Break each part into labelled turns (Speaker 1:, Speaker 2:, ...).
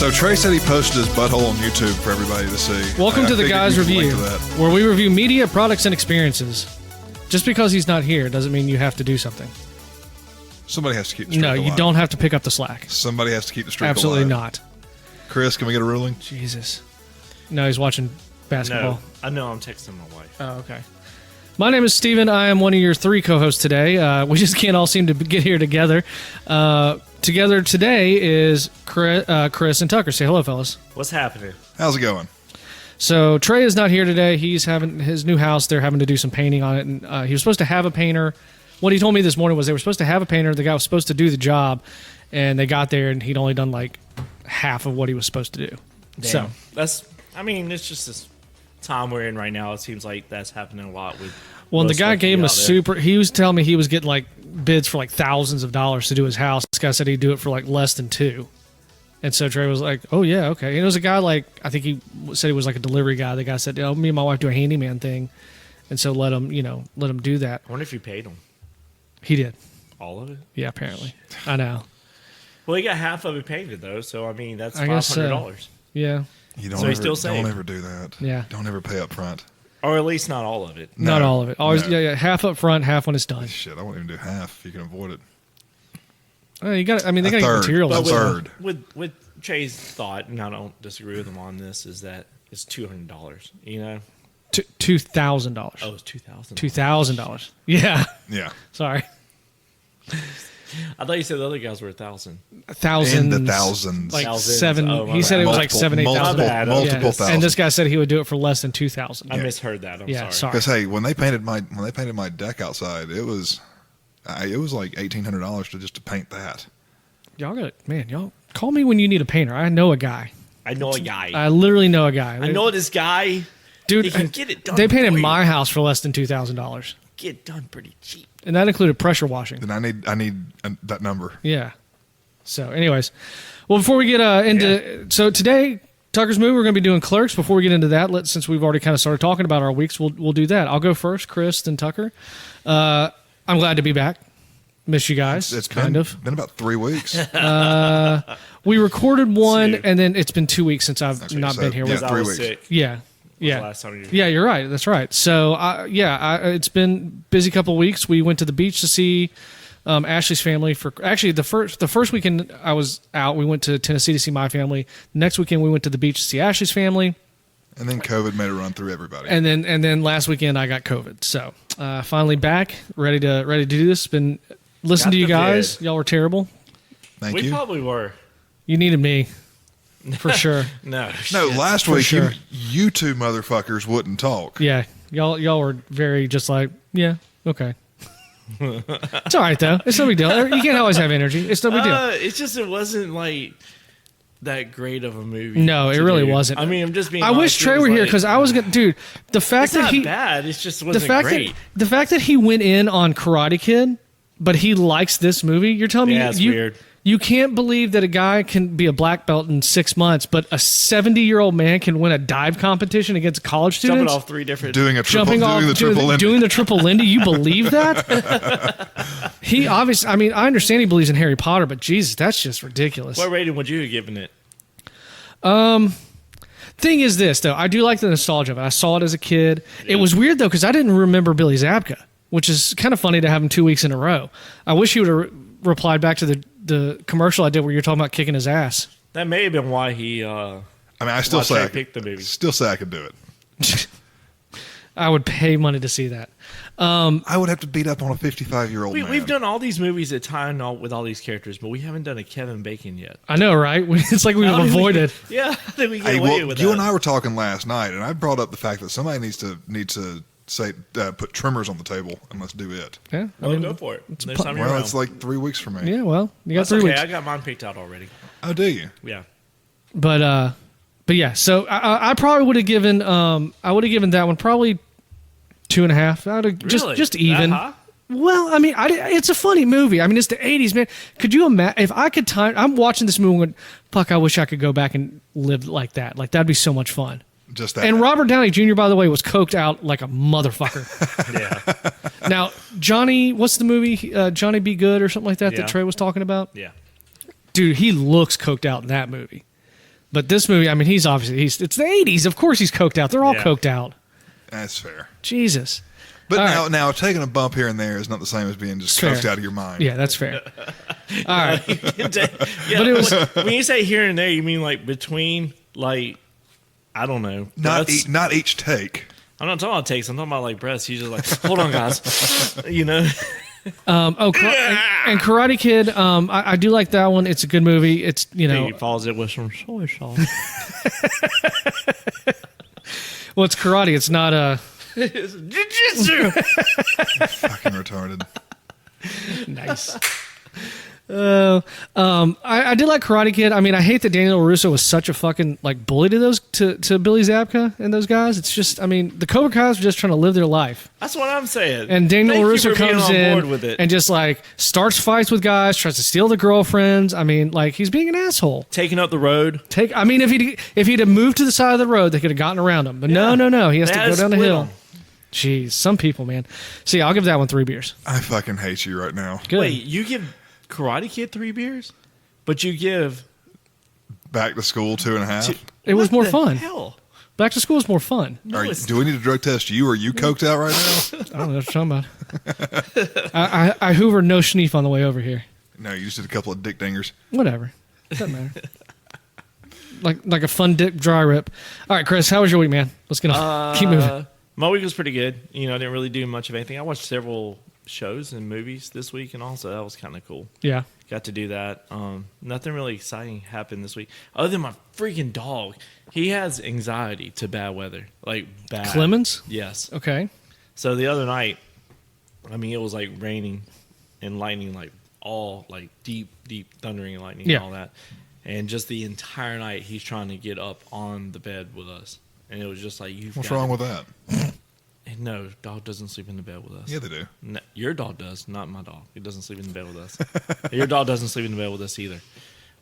Speaker 1: So Trey said he posted his butthole on YouTube for everybody to see.
Speaker 2: Welcome to The Guys Review,
Speaker 1: that.
Speaker 2: where we review media, products, and experiences. Just because he's not here doesn't mean you have to do something.
Speaker 1: Somebody has to keep the streak
Speaker 2: No,
Speaker 1: alive.
Speaker 2: you don't have to pick up the slack.
Speaker 1: Somebody has to keep the streak
Speaker 2: Absolutely
Speaker 1: alive.
Speaker 2: not.
Speaker 1: Chris, can we get a ruling?
Speaker 2: Jesus. No, he's watching basketball.
Speaker 3: No, I know. I'm texting my wife.
Speaker 2: Oh, okay. My name is Steven. I am one of your 3 co-hosts today. We just can't all seem to get here together. Together today is Chris and Tucker. Say hello, fellas.
Speaker 3: What's happening?
Speaker 1: How's it going?
Speaker 2: So Trey is not here today. He's having his new house. They're having to do some painting on it, and he was supposed to have a painter. What he told me this morning was they were supposed to have a painter. The guy was supposed to do the job, and they got there, and he'd only done like half of what he was supposed to do.
Speaker 3: Damn.
Speaker 2: So
Speaker 3: It's just this time we're in right now. It seems like that's happening a lot with.
Speaker 2: well, and the
Speaker 3: most
Speaker 2: guy
Speaker 3: of
Speaker 2: gave him
Speaker 3: you
Speaker 2: a
Speaker 3: out there.
Speaker 2: super. He was telling me he was getting like bids for like thousands of dollars to do his house. This guy said he'd do it for like less than 2. And so Trey was like, "Oh yeah, okay." And it was a guy like I think he said he was like a delivery guy. The guy said, "Oh, me and my wife do a handyman thing," and so let him do that.
Speaker 3: I wonder if you paid him
Speaker 2: He did,
Speaker 3: all of it.
Speaker 2: yeah, apparently. I know,
Speaker 3: Well, he got half of it painted though, so I mean that's
Speaker 2: I guess so.
Speaker 3: $500,
Speaker 2: yeah,
Speaker 1: You don't
Speaker 3: So he
Speaker 1: ever,
Speaker 3: still saved.
Speaker 1: don't ever do that.
Speaker 2: Yeah.
Speaker 1: Don't ever pay up front.
Speaker 3: or at least not all of it.
Speaker 1: No,
Speaker 2: not all of it. Always,
Speaker 1: no.
Speaker 2: yeah, half up front, half when it's done.
Speaker 1: Shit, I won't even do half if you can avoid it.
Speaker 2: You got. I mean, they
Speaker 1: A
Speaker 2: got to get
Speaker 1: third.
Speaker 2: materials.
Speaker 1: A
Speaker 2: and stuff.
Speaker 1: third.
Speaker 3: With Trey's thought, and I don't disagree with him on this, is that it's $200. You know?
Speaker 2: $2,000.
Speaker 3: Oh, it's $2,000.
Speaker 2: $2,000. Yeah.
Speaker 1: Yeah.
Speaker 2: Sorry.
Speaker 3: I thought you said the other guys were 1,000.
Speaker 2: Thousands.
Speaker 1: In the thousands.
Speaker 2: Like
Speaker 3: Thousands.
Speaker 2: 7.
Speaker 3: Oh, my
Speaker 2: He said
Speaker 3: bad.
Speaker 2: it was like
Speaker 1: Multiple-
Speaker 2: 7, 8,000.
Speaker 1: multiple-
Speaker 3: bad.
Speaker 1: multiple
Speaker 2: Yes.
Speaker 1: thousand.
Speaker 2: And this guy said he would do it for less than 2,000.
Speaker 3: I misheard that. I'm
Speaker 2: Yeah, sorry.
Speaker 1: Because hey, when they painted my deck outside, it was like $1,800 to paint that.
Speaker 2: Y'all call me when you need a painter. I know a guy.
Speaker 3: I know a guy.
Speaker 2: I literally know a guy.
Speaker 3: I know this guy.
Speaker 2: Dude,
Speaker 3: He can get it done.
Speaker 2: they painted
Speaker 3: for you.
Speaker 2: my house for less than $2,000.
Speaker 3: Get it done pretty cheap.
Speaker 2: And that included pressure washing.
Speaker 1: Then I need that number.
Speaker 2: Yeah. So, anyways, well, before we get into so today, Tucker's movie, we're going to be doing Clerks. Before we get into that, since we've already kind of started talking about our weeks, we'll do that. I'll go first, Chris, then Tucker. I'm glad to be back. Miss you guys.
Speaker 1: It's
Speaker 2: kind of.
Speaker 1: been about 3 weeks.
Speaker 2: We recorded one,
Speaker 3: Dude.
Speaker 2: and then it's been 2 weeks since I've
Speaker 1: Okay,
Speaker 2: not
Speaker 1: so,
Speaker 2: been here.
Speaker 1: yeah.
Speaker 2: With,
Speaker 3: I
Speaker 1: 3
Speaker 3: was
Speaker 1: weeks.
Speaker 3: sick.
Speaker 2: yeah.
Speaker 3: The
Speaker 2: Yeah.
Speaker 3: last time you
Speaker 2: Yeah, you're right. That's right. So, it's been busy couple of weeks. We went to the beach to see Ashley's family for actually the first weekend I was out. We went to Tennessee to see my family. Next weekend we went to the beach to see Ashley's family,
Speaker 1: And then COVID made it run through everybody.
Speaker 2: and then last weekend I got COVID. So finally back, ready to do this. Been listening
Speaker 3: Got
Speaker 2: to you
Speaker 3: the
Speaker 2: guys.
Speaker 3: vid.
Speaker 2: Y'all were terrible.
Speaker 1: Thank
Speaker 3: We
Speaker 1: you.
Speaker 3: probably were.
Speaker 2: You needed me for sure.
Speaker 3: No.
Speaker 1: No,
Speaker 3: shit.
Speaker 1: last
Speaker 2: For
Speaker 1: week
Speaker 2: sure.
Speaker 1: you two motherfuckers wouldn't talk.
Speaker 2: Yeah, y'all were very just like yeah okay. It's all right though. It's no big deal. You can't always have energy. It's no big deal.
Speaker 3: It's just it wasn't like that great of a movie.
Speaker 2: No, it
Speaker 3: to
Speaker 2: really
Speaker 3: do.
Speaker 2: wasn't.
Speaker 3: I mean, I'm just being.
Speaker 2: I wish
Speaker 3: honest, it
Speaker 2: Trey
Speaker 3: was
Speaker 2: were here
Speaker 3: like-
Speaker 2: because I was gonna, dude. The fact
Speaker 3: It's
Speaker 2: that
Speaker 3: not
Speaker 2: he,
Speaker 3: bad. It's just
Speaker 2: the
Speaker 3: wasn't
Speaker 2: fact
Speaker 3: great.
Speaker 2: that he went in on Karate Kid, but he likes this movie. You're telling me
Speaker 3: Yeah, it's
Speaker 2: you
Speaker 3: weird.
Speaker 2: you can't believe that a guy can be a black belt in 6 months, but a 70-year-old man can win a dive competition against college students.
Speaker 3: Jumping off 3 different.
Speaker 1: Doing a triple,
Speaker 2: Jumping off,
Speaker 1: doing the triple Lindy.
Speaker 2: doing the triple Lindy. You believe that? He obviously. I mean, I understand he believes in Harry Potter, but Jesus, that's just ridiculous.
Speaker 3: What rating would you have given it?
Speaker 2: Thing is this, though. I do like the nostalgia of it. I saw it as a kid. It was weird, though, because I didn't remember Billy Zabka, which is kind of funny to have him 2 weeks in a row. I wish he would have replied back to the commercial I did where you're talking about kicking his ass.
Speaker 3: That may have been why he.
Speaker 1: I mean, I still
Speaker 3: Why
Speaker 1: say
Speaker 3: Trey
Speaker 1: I could,
Speaker 3: picked the movie.
Speaker 1: still say I could do it.
Speaker 2: I would pay money to see that.
Speaker 1: I would have to beat up on a 55-year-old man.
Speaker 3: We've done all these movies that tie in all with all these characters, but we haven't done a Kevin Bacon yet.
Speaker 2: I know, right? It's like we've
Speaker 3: How did we
Speaker 2: avoided.
Speaker 3: get- yeah, how did we get
Speaker 1: Hey,
Speaker 3: away
Speaker 1: well,
Speaker 3: with
Speaker 1: you
Speaker 3: that?
Speaker 1: and I were talking last night, and I brought up the fact that somebody needs to say put trimmers on the table and let's do it.
Speaker 2: Yeah, I
Speaker 3: Well,
Speaker 2: mean,
Speaker 3: go for it. Next
Speaker 2: pu-
Speaker 3: time you're
Speaker 1: Well,
Speaker 3: around.
Speaker 1: it's like 3 weeks from me.
Speaker 2: yeah. Well, you got
Speaker 3: That's
Speaker 2: 3
Speaker 3: okay.
Speaker 2: weeks.
Speaker 3: I got mine picked out already.
Speaker 1: Oh, do you?
Speaker 3: Yeah.
Speaker 2: But yeah. So I probably would have given that one probably 2.5. I would have
Speaker 3: Really?
Speaker 2: just even.
Speaker 3: That high?
Speaker 2: Well, I mean, it's a funny movie. I mean, it's the 80s, man. Could you imagine if I could time? I'm watching this movie and going, fuck, I wish I could go back and live like that. Like, that'd be so much fun.
Speaker 1: Just that.
Speaker 2: And Robert Downey Jr., by the way, was coked out like a motherfucker.
Speaker 3: Yeah.
Speaker 2: Now, Johnny, what's the movie? Johnny Be Good or something like that
Speaker 3: Yeah.
Speaker 2: that Trey was talking about?
Speaker 3: Yeah.
Speaker 2: Dude, he looks coked out in that movie. But this movie, I mean, it's the 80s. Of course he's coked out. They're all coked out.
Speaker 1: That's fair.
Speaker 2: Jesus.
Speaker 1: But now taking a bump here and there is not the same as being just coked out of your mind.
Speaker 2: Yeah, that's fair. All right.
Speaker 3: But it was when you say here and there, you mean like between like I don't know.
Speaker 1: Not each take.
Speaker 3: I'm not talking about takes. I'm talking about like breaths. He's just like, hold on, guys.
Speaker 2: And Karate Kid. I do like that one. It's a good movie. It's
Speaker 3: He follows it with some soy sauce.
Speaker 2: Well, it's karate. It's not
Speaker 3: It's jiu-jitsu.
Speaker 1: Fucking retarded.
Speaker 2: Nice. I did like Karate Kid. I mean, I hate that Daniel LaRusso was such a fucking like bully to Billy Zabka and those guys. It's just, I mean, the Cobra Kai's were just trying to live their life.
Speaker 3: That's what I'm saying.
Speaker 2: And Daniel
Speaker 3: Thank you
Speaker 2: LaRusso
Speaker 3: for being
Speaker 2: comes
Speaker 3: on
Speaker 2: in
Speaker 3: board with it.
Speaker 2: and just like starts fights with guys, tries to steal the girlfriends. I mean, like he's being an asshole.
Speaker 3: Taking up the road.
Speaker 2: I mean, if he'd have moved to the side of the road, they could have gotten around him. But no, he has to go down the hill. Jeez, some people, man. See, I'll give that one 3 beers.
Speaker 1: I fucking hate you right now.
Speaker 2: Good.
Speaker 3: Wait, you give Karate Kid 3 beers, but you give
Speaker 1: Back to School 2.5.
Speaker 2: It was more fun.
Speaker 3: Hell?
Speaker 2: Back to School is more fun.
Speaker 3: No,
Speaker 1: Do we need to drug test you? Are you coked out right now?
Speaker 2: I don't know what you're talking about. I hoovered no schneef on the way over here.
Speaker 1: No, you just did a couple of dick dingers.
Speaker 2: Whatever. Doesn't matter. like a fun dick dry rip. All right, Chris, how was your week, man? Let's keep moving.
Speaker 3: My week was pretty good. I didn't really do much of anything. I watched several shows and movies this week, and also that was kind of cool.
Speaker 2: Yeah.
Speaker 3: Got to do that. Nothing really exciting happened this week, other than my freaking dog. He has anxiety to bad weather, like bad.
Speaker 2: Clemens?
Speaker 3: Yes.
Speaker 2: Okay.
Speaker 3: So the other night, I mean, it was like raining and lightning, like all like deep thundering and lightning and all that. And just the entire night, he's trying to get up on the bed with us. And it was just like,
Speaker 1: What's wrong with that?
Speaker 3: No, dog doesn't sleep in the bed with us.
Speaker 1: Yeah, they do.
Speaker 3: No, your dog does, not my dog. He doesn't sleep in the bed with us. Your dog doesn't sleep in the bed with us either.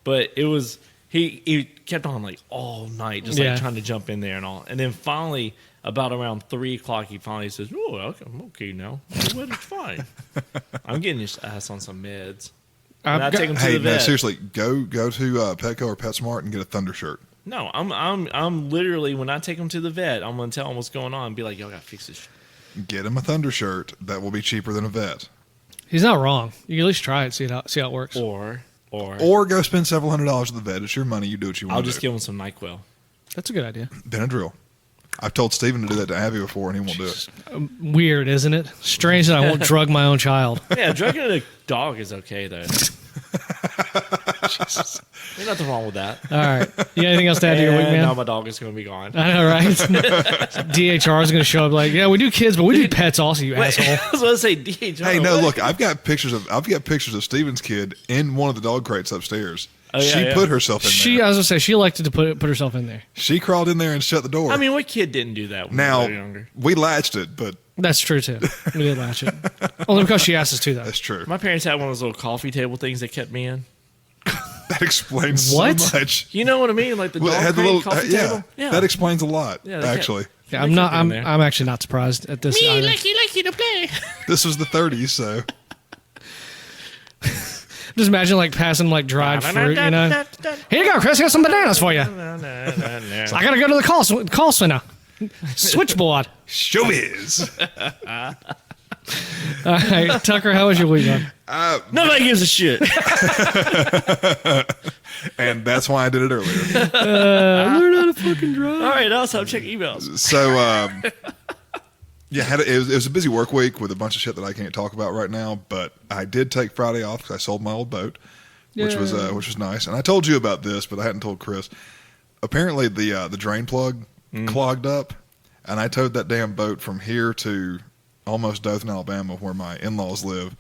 Speaker 3: But it was, he kept on like all night, just like trying to jump in there and all. And then finally, about around 3 o'clock, he finally says, "Oh, okay, I'm okay now. The weather's fine." I'm getting his ass on some meds. And I take him to the vet.
Speaker 1: No, seriously, go to Petco or PetSmart and get a Thunder shirt.
Speaker 3: No, I'm literally, when I take him to the vet, I'm gonna tell him what's going on and be like, "Y'all gotta fix this shit."
Speaker 1: Get him a Thunder shirt. That will be cheaper than a vet.
Speaker 2: He's not wrong. You can at least try it, see how it works.
Speaker 3: Or
Speaker 1: go spend several $100s at the vet. It's your money. You do what you want.
Speaker 3: I'll just give him some NyQuil.
Speaker 2: That's a good idea.
Speaker 1: Benadryl. I've told Steven to do that to Abby before, and he won't do it.
Speaker 2: Weird, isn't it? Strange that I won't drug my own child.
Speaker 3: Yeah, drugging a dog is okay though. Jesus. There's nothing wrong with that.
Speaker 2: All right. You got anything else to add to your week, man?
Speaker 3: Now my dog is going to be gone.
Speaker 2: I know, right? DHR is going to show up like, yeah, we do kids, but we do pets also, you asshole.
Speaker 3: I was going to say DHR.
Speaker 1: Hey, no, look, I've got pictures of Steven's kid in one of the dog crates upstairs.
Speaker 3: Oh, yeah,
Speaker 1: she put herself in there.
Speaker 2: I was going to say, she elected to put herself in there.
Speaker 1: She crawled in there and shut the door.
Speaker 3: I mean, what kid didn't do that when
Speaker 1: now,
Speaker 3: they were younger?
Speaker 1: we latched it, but...
Speaker 2: That's true, too. We did latch it. Only because she asked us to, though.
Speaker 1: That's true.
Speaker 3: My parents had one of those little coffee table things that kept me in.
Speaker 1: That explains
Speaker 2: What?
Speaker 1: so much.
Speaker 3: You know what I mean? Like the dog crate coffee table?
Speaker 1: Yeah, that explains a lot, actually.
Speaker 2: Yeah, I'm actually not surprised at this.
Speaker 3: Me, like you to play.
Speaker 1: This was the 30s, so...
Speaker 2: Just imagine like passing like dried fruit, you know. Here you go, Chris. Here's some bananas for you. I gotta go to the call center. Switchboard.
Speaker 1: Showbiz.
Speaker 2: All right, Tucker, how was your week, man?
Speaker 3: Nobody gives a shit.
Speaker 1: And that's why I did it earlier.
Speaker 2: Learn how to fucking drive.
Speaker 3: All right, I'll stop checking emails.
Speaker 1: So, yeah, it was a busy work week with a bunch of shit that I can't talk about right now. But I did take Friday off because I sold my old boat, which was nice. And I told you about this, but I hadn't told Chris. Apparently, the drain plug clogged up, and I towed that damn boat from here to almost Dothan, Alabama, where my in-laws live,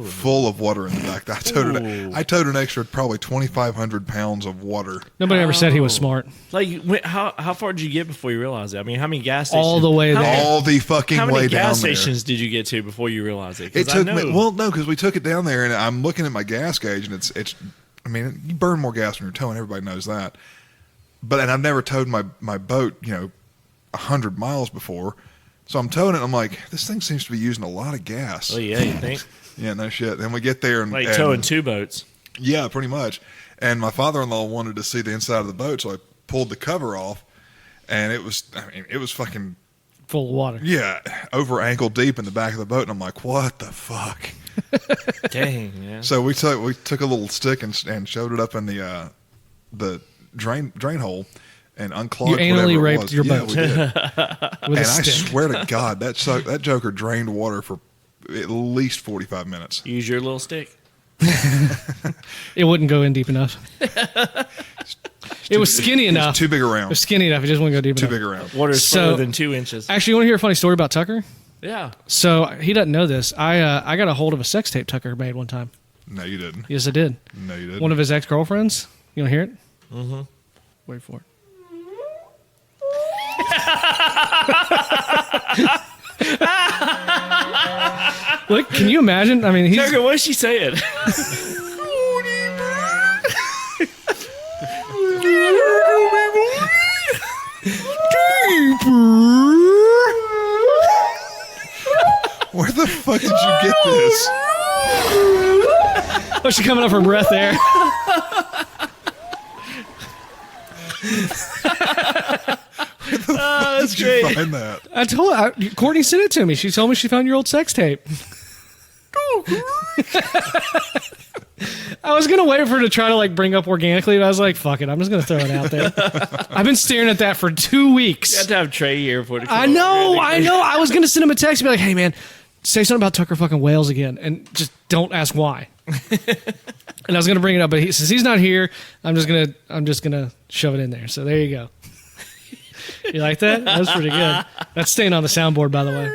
Speaker 1: full of water in the back. I towed an extra probably 2,500 pounds of water.
Speaker 2: Nobody ever said he was smart.
Speaker 3: Like, how far did you get before you realized it? I mean, how many gas stations?
Speaker 2: All the way there.
Speaker 1: All the fucking way down there.
Speaker 3: How many gas stations did you get to before you realized it?
Speaker 1: It took me, well, no, because we took it down there, and I'm looking at my gas gauge, and it's. I mean, you burn more gas when you're towing. Everybody knows that. And I've never towed my boat, 100 miles before. So I'm towing it, and I'm like, this thing seems to be using a lot of gas.
Speaker 3: Oh, yeah, you think?
Speaker 1: Yeah, no shit. Then we get there.
Speaker 3: Like towing two boats.
Speaker 1: Yeah, pretty much. And my father-in-law wanted to see the inside of the boat, so I pulled the cover off, and it was fucking
Speaker 2: Full of water.
Speaker 1: yeah, over ankle deep in the back of the boat, and I'm like, what the fuck?
Speaker 3: Dang, yeah.
Speaker 1: So we took a little stick and shoved it up in the drain hole and unclogged.
Speaker 2: You anally
Speaker 1: whatever it
Speaker 2: raped
Speaker 1: was.
Speaker 2: your
Speaker 1: Yeah,
Speaker 2: boat.
Speaker 1: we did.
Speaker 2: With
Speaker 1: And
Speaker 2: a
Speaker 1: I
Speaker 2: stick.
Speaker 1: swear to God, that joker drained water for at least 45 minutes.
Speaker 3: Use your little stick.
Speaker 2: It wouldn't go in deep enough. It was skinny
Speaker 1: It was
Speaker 2: enough.
Speaker 1: too big
Speaker 2: It
Speaker 1: around.
Speaker 2: was skinny enough. It just wouldn't go deep
Speaker 1: Too
Speaker 2: enough.
Speaker 1: big around.
Speaker 3: Water is
Speaker 2: So-
Speaker 3: further than 2 inches.
Speaker 2: Actually, you want to hear a funny story about Tucker?
Speaker 3: Yeah.
Speaker 2: So he doesn't know this. I got a hold of a sex tape Tucker made one time.
Speaker 1: No, you didn't.
Speaker 2: Yes, I did.
Speaker 1: No, you didn't.
Speaker 2: One of his ex-girlfriends. You want to hear it? Mm-hmm. Wait for it. Look, can you imagine? I mean, he's
Speaker 3: Tucker, what is she saying?
Speaker 1: Where the fuck did you get this?
Speaker 2: oh, she's coming up for breath there.
Speaker 3: That's
Speaker 1: Did you
Speaker 3: great.
Speaker 1: find that?
Speaker 2: I told her, Courtney sent it to me. She told me she found your old sex tape. I was gonna wait for her to try to like bring up organically, but I was like, "Fuck it, I'm just gonna throw it out there." I've been staring at that for 2
Speaker 3: You
Speaker 2: weeks.
Speaker 3: have to have Trey here for it to come
Speaker 2: I
Speaker 3: up.
Speaker 2: know. I was gonna send him a text and be like, "Hey, man, say something about Tucker fucking whales again, and just don't ask why." And I was gonna bring it up, but since he's not here, I'm just gonna shove it in there. So there you go. You like that? That was pretty good. That's staying on the soundboard, by the way.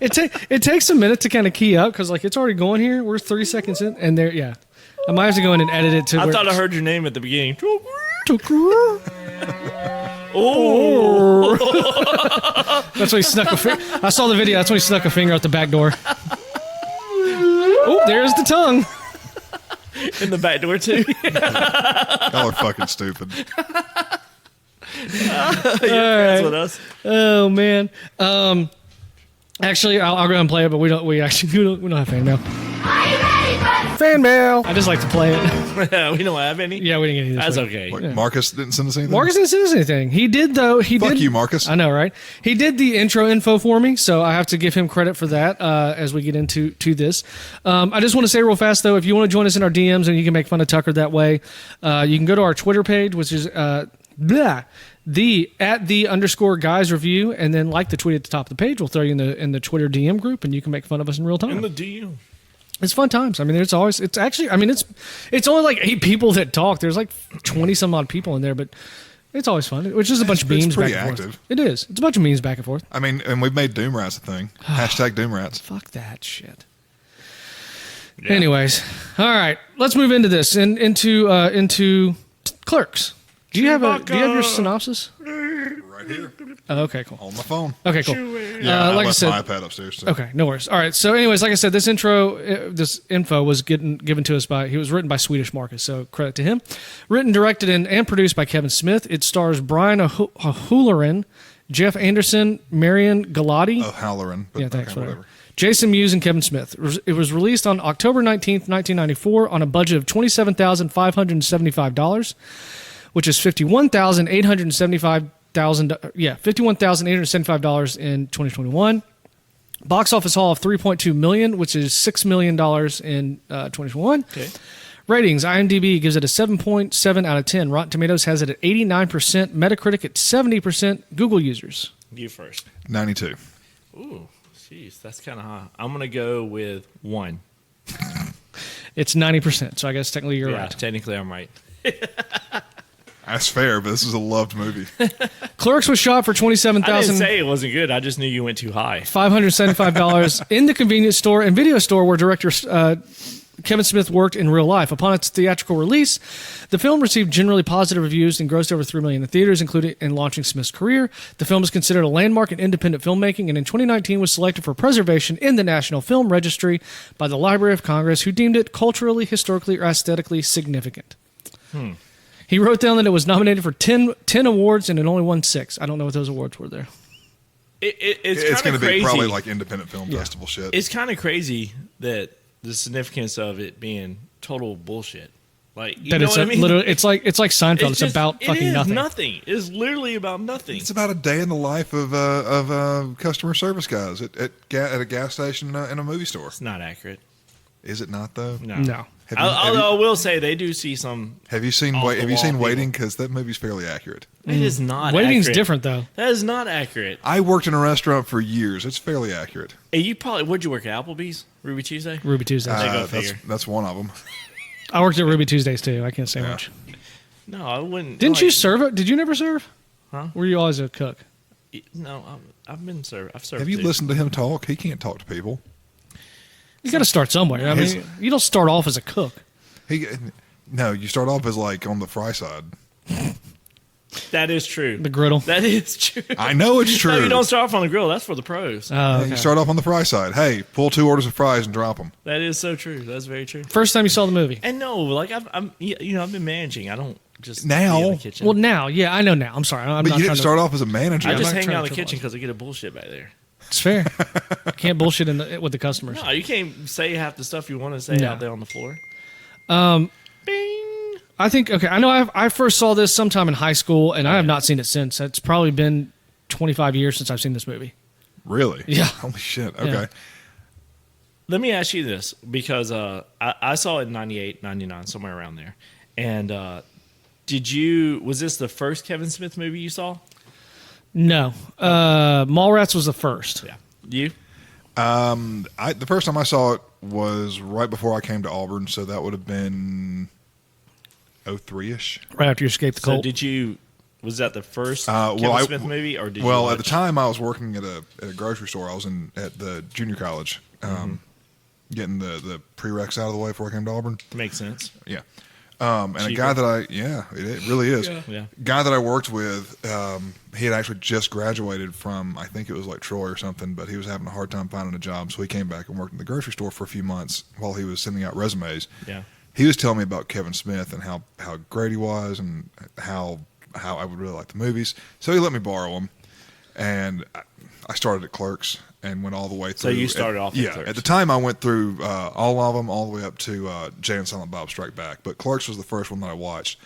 Speaker 2: It takes a minute to kind of key up because like it's already going here. We're 3 seconds in, and there, yeah. I might have to go in and edit it to.
Speaker 3: I
Speaker 2: where
Speaker 3: thought I
Speaker 2: it's-
Speaker 3: heard your name at the beginning.
Speaker 2: Tucker.
Speaker 3: Oh.
Speaker 2: That's when he snuck a finger. I saw the video. That's when he snuck a finger out the back door. Oh, there's the tongue.
Speaker 3: In the back door, too.
Speaker 1: Y'all are fucking stupid.
Speaker 3: That's with us.
Speaker 2: Oh man. Actually, I'll go ahead and play it, but we don't have fan mail. Fan mail. I just like to play it.
Speaker 3: We don't have any.
Speaker 2: Yeah, we didn't get any. This
Speaker 3: That's
Speaker 2: week.
Speaker 3: okay.
Speaker 1: Like, Marcus didn't send us anything?
Speaker 2: Marcus didn't send us anything. He did though. He
Speaker 1: Fuck
Speaker 2: did.
Speaker 1: you, Marcus.
Speaker 2: I know, right? He did the intro info for me, so I have to give him credit for that as we get into this. I just want to say real fast though, if you want to join us in our DMs and you can make fun of Tucker that way, you can go to our Twitter page, which is @the_guys review, and then like the tweet at the top of the page. We'll throw you in the Twitter DM group, and you can make fun of us in real time.
Speaker 3: In the DM.
Speaker 2: It's fun times. I mean, it's only like 8 people that talk. There's like 20 some odd people in there, but it's always fun. Which is a bunch of
Speaker 1: It's
Speaker 2: memes back
Speaker 1: pretty
Speaker 2: and
Speaker 1: active.
Speaker 2: forth. It is. It's a bunch of memes back and forth.
Speaker 1: I mean, and we've made Doom Rats a thing. Hashtag Doom Rats.
Speaker 2: Fuck that shit. Anyways, all right, let's move into this into Clerks. Do you have your synopsis?
Speaker 1: Right here.
Speaker 2: Oh, okay, cool.
Speaker 1: On my phone.
Speaker 2: Okay, cool.
Speaker 1: Yeah, I
Speaker 2: like I
Speaker 1: left
Speaker 2: said,
Speaker 1: my iPad upstairs too.
Speaker 2: okay, no worries. All right. So, anyways, like I said, this info was given to us he was written by Swedish Marcus, so credit to him. Written, directed, and produced by Kevin Smith. It stars Brian O'Halloran, Jeff Anderson, Marion Galati.
Speaker 1: Halloran. But
Speaker 2: Yeah, thanks.
Speaker 1: okay,
Speaker 2: Whatever. Jason Mewes and Kevin Smith. It was released on October 19th, 1994, on a budget of $27,575, which is $51,875 in 2021. Box office haul of $3.2 million, which is $6 million in 2021.
Speaker 3: Okay.
Speaker 2: Ratings: IMDb gives it a 7.7 out of 10. Rotten Tomatoes has it at 89%. Metacritic at 70%. Google users.
Speaker 3: You first.
Speaker 1: 92.
Speaker 3: Ooh, jeez, that's kind of high. I'm gonna go with 1.
Speaker 2: It's 90%, so I guess technically you're
Speaker 3: Yeah,
Speaker 2: right.
Speaker 3: technically I'm right.
Speaker 1: That's fair, but this is a loved movie.
Speaker 2: Clerks was shot for
Speaker 3: I didn't
Speaker 2: $27,575
Speaker 3: say it wasn't good. I just knew you went too high.
Speaker 2: in the convenience store and video store where director Kevin Smith worked in real life. Upon its theatrical release, the film received generally positive reviews and grossed over $3 million in theaters, including in launching Smith's career. The film is considered a landmark in independent filmmaking, and in 2019 was selected for preservation in the National Film Registry by the Library of Congress, who deemed it culturally, historically, or aesthetically significant. He wrote down that it was nominated for 10 awards and it only won 6. I don't know what those awards were there.
Speaker 3: It's
Speaker 1: It's
Speaker 3: kind
Speaker 1: going
Speaker 3: of
Speaker 1: to be
Speaker 3: crazy.
Speaker 1: probably like independent film festival shit.
Speaker 3: It's kind of crazy that the significance of it being total bullshit. Like, you
Speaker 2: That
Speaker 3: know
Speaker 2: it's
Speaker 3: what I mean?
Speaker 2: literally, it's like Seinfeld. It's
Speaker 3: just-
Speaker 2: about fucking
Speaker 3: it is
Speaker 2: nothing.
Speaker 3: nothing. It's literally about nothing.
Speaker 1: It's about a day in the life of customer service guys at a gas station in a movie store.
Speaker 3: It's not accurate.
Speaker 1: Is it not though?
Speaker 2: No.
Speaker 3: Although I will say they do see some.
Speaker 1: Have you seen
Speaker 3: off the
Speaker 1: Have you seen
Speaker 3: wall
Speaker 1: Waiting? Because that movie's fairly accurate.
Speaker 3: It is not.
Speaker 2: Waiting's
Speaker 3: accurate.
Speaker 2: different though.
Speaker 3: That is not accurate.
Speaker 1: I worked in a restaurant for years. It's fairly accurate.
Speaker 3: Hey, you probably would you work at Applebee's Ruby Tuesday?
Speaker 2: Ruby Tuesdays.
Speaker 3: go
Speaker 1: That's
Speaker 3: figure.
Speaker 1: one of them.
Speaker 2: I worked at Ruby Tuesdays too. I can't say
Speaker 1: Yeah.
Speaker 2: much.
Speaker 3: No, I wouldn't.
Speaker 2: Didn't you serve it? Did you never serve?
Speaker 3: Huh?
Speaker 2: Were you always a cook?
Speaker 3: No, I've been served. I've served.
Speaker 1: Have you
Speaker 3: too.
Speaker 1: listened to him talk? He can't talk to people.
Speaker 2: You got to start somewhere. I mean, you don't start off as a cook.
Speaker 1: No, you start off as like on the fry side.
Speaker 3: That is true.
Speaker 2: The griddle.
Speaker 3: That is true.
Speaker 1: I know it's true.
Speaker 3: No, you don't start off on the grill. That's for the pros.
Speaker 2: Oh, okay.
Speaker 1: You start off on the fry side. Hey, pull 2 orders of fries and drop them.
Speaker 3: That is so true. That's very true.
Speaker 2: First time you saw the movie.
Speaker 3: And no, like I've been managing. I don't just
Speaker 1: Now?
Speaker 3: be in the kitchen.
Speaker 2: Well, now, yeah, I know now. I'm sorry. I'm
Speaker 1: But
Speaker 2: not
Speaker 1: you
Speaker 2: trying
Speaker 1: didn't
Speaker 2: to.
Speaker 1: start off as a manager.
Speaker 3: I
Speaker 2: I'm
Speaker 3: just
Speaker 2: not
Speaker 3: hang
Speaker 2: trying
Speaker 3: out in
Speaker 2: to
Speaker 3: the kitchen
Speaker 2: trivialize.
Speaker 3: because I get a bullshit back there.
Speaker 2: It's fair. Can't bullshit with the customers.
Speaker 3: No, you can't say half the stuff you want to say
Speaker 2: No.
Speaker 3: out there on the floor. Bing.
Speaker 2: I think, okay, I know I first saw this sometime in high school, and I have not seen it since. It's probably been 25 years since I've seen this movie.
Speaker 1: Really?
Speaker 2: Yeah.
Speaker 1: Holy shit. Okay.
Speaker 2: Yeah.
Speaker 3: Let me ask you this, because I saw it in 98, 99, somewhere around there. And was this the first Kevin Smith movie you saw?
Speaker 2: No. Mallrats was the first.
Speaker 3: Yeah. You?
Speaker 1: The first time I saw it was right before I came to Auburn, so that would have been 03-ish.
Speaker 2: Right after you escaped the
Speaker 3: So
Speaker 2: cult.
Speaker 3: was that the first
Speaker 1: Well,
Speaker 3: Kevin Smith movie, or did you
Speaker 1: Well, at the
Speaker 3: watch-
Speaker 1: time I was working at a grocery store. I was at the junior college, getting the prereqs out of the way before I came to Auburn.
Speaker 3: Makes sense.
Speaker 1: Yeah. And a
Speaker 3: Cheaper.
Speaker 1: guy that it really is.
Speaker 3: Yeah.
Speaker 1: Guy that I worked with, he had actually just graduated from, I think it was like Troy or something, but he was having a hard time finding a job. So he came back and worked in the grocery store for a few months while he was sending out resumes.
Speaker 3: Yeah.
Speaker 1: He was telling me about Kevin Smith and how great he was and how I would really like the movies. So he let me borrow them. And I started at Clerks and went all the way through.
Speaker 3: So you started off at Clerks.
Speaker 1: At the time I went through all of them, all the way up to Jay and Silent Bob Strike Back. But Clerks was the first one that I watched.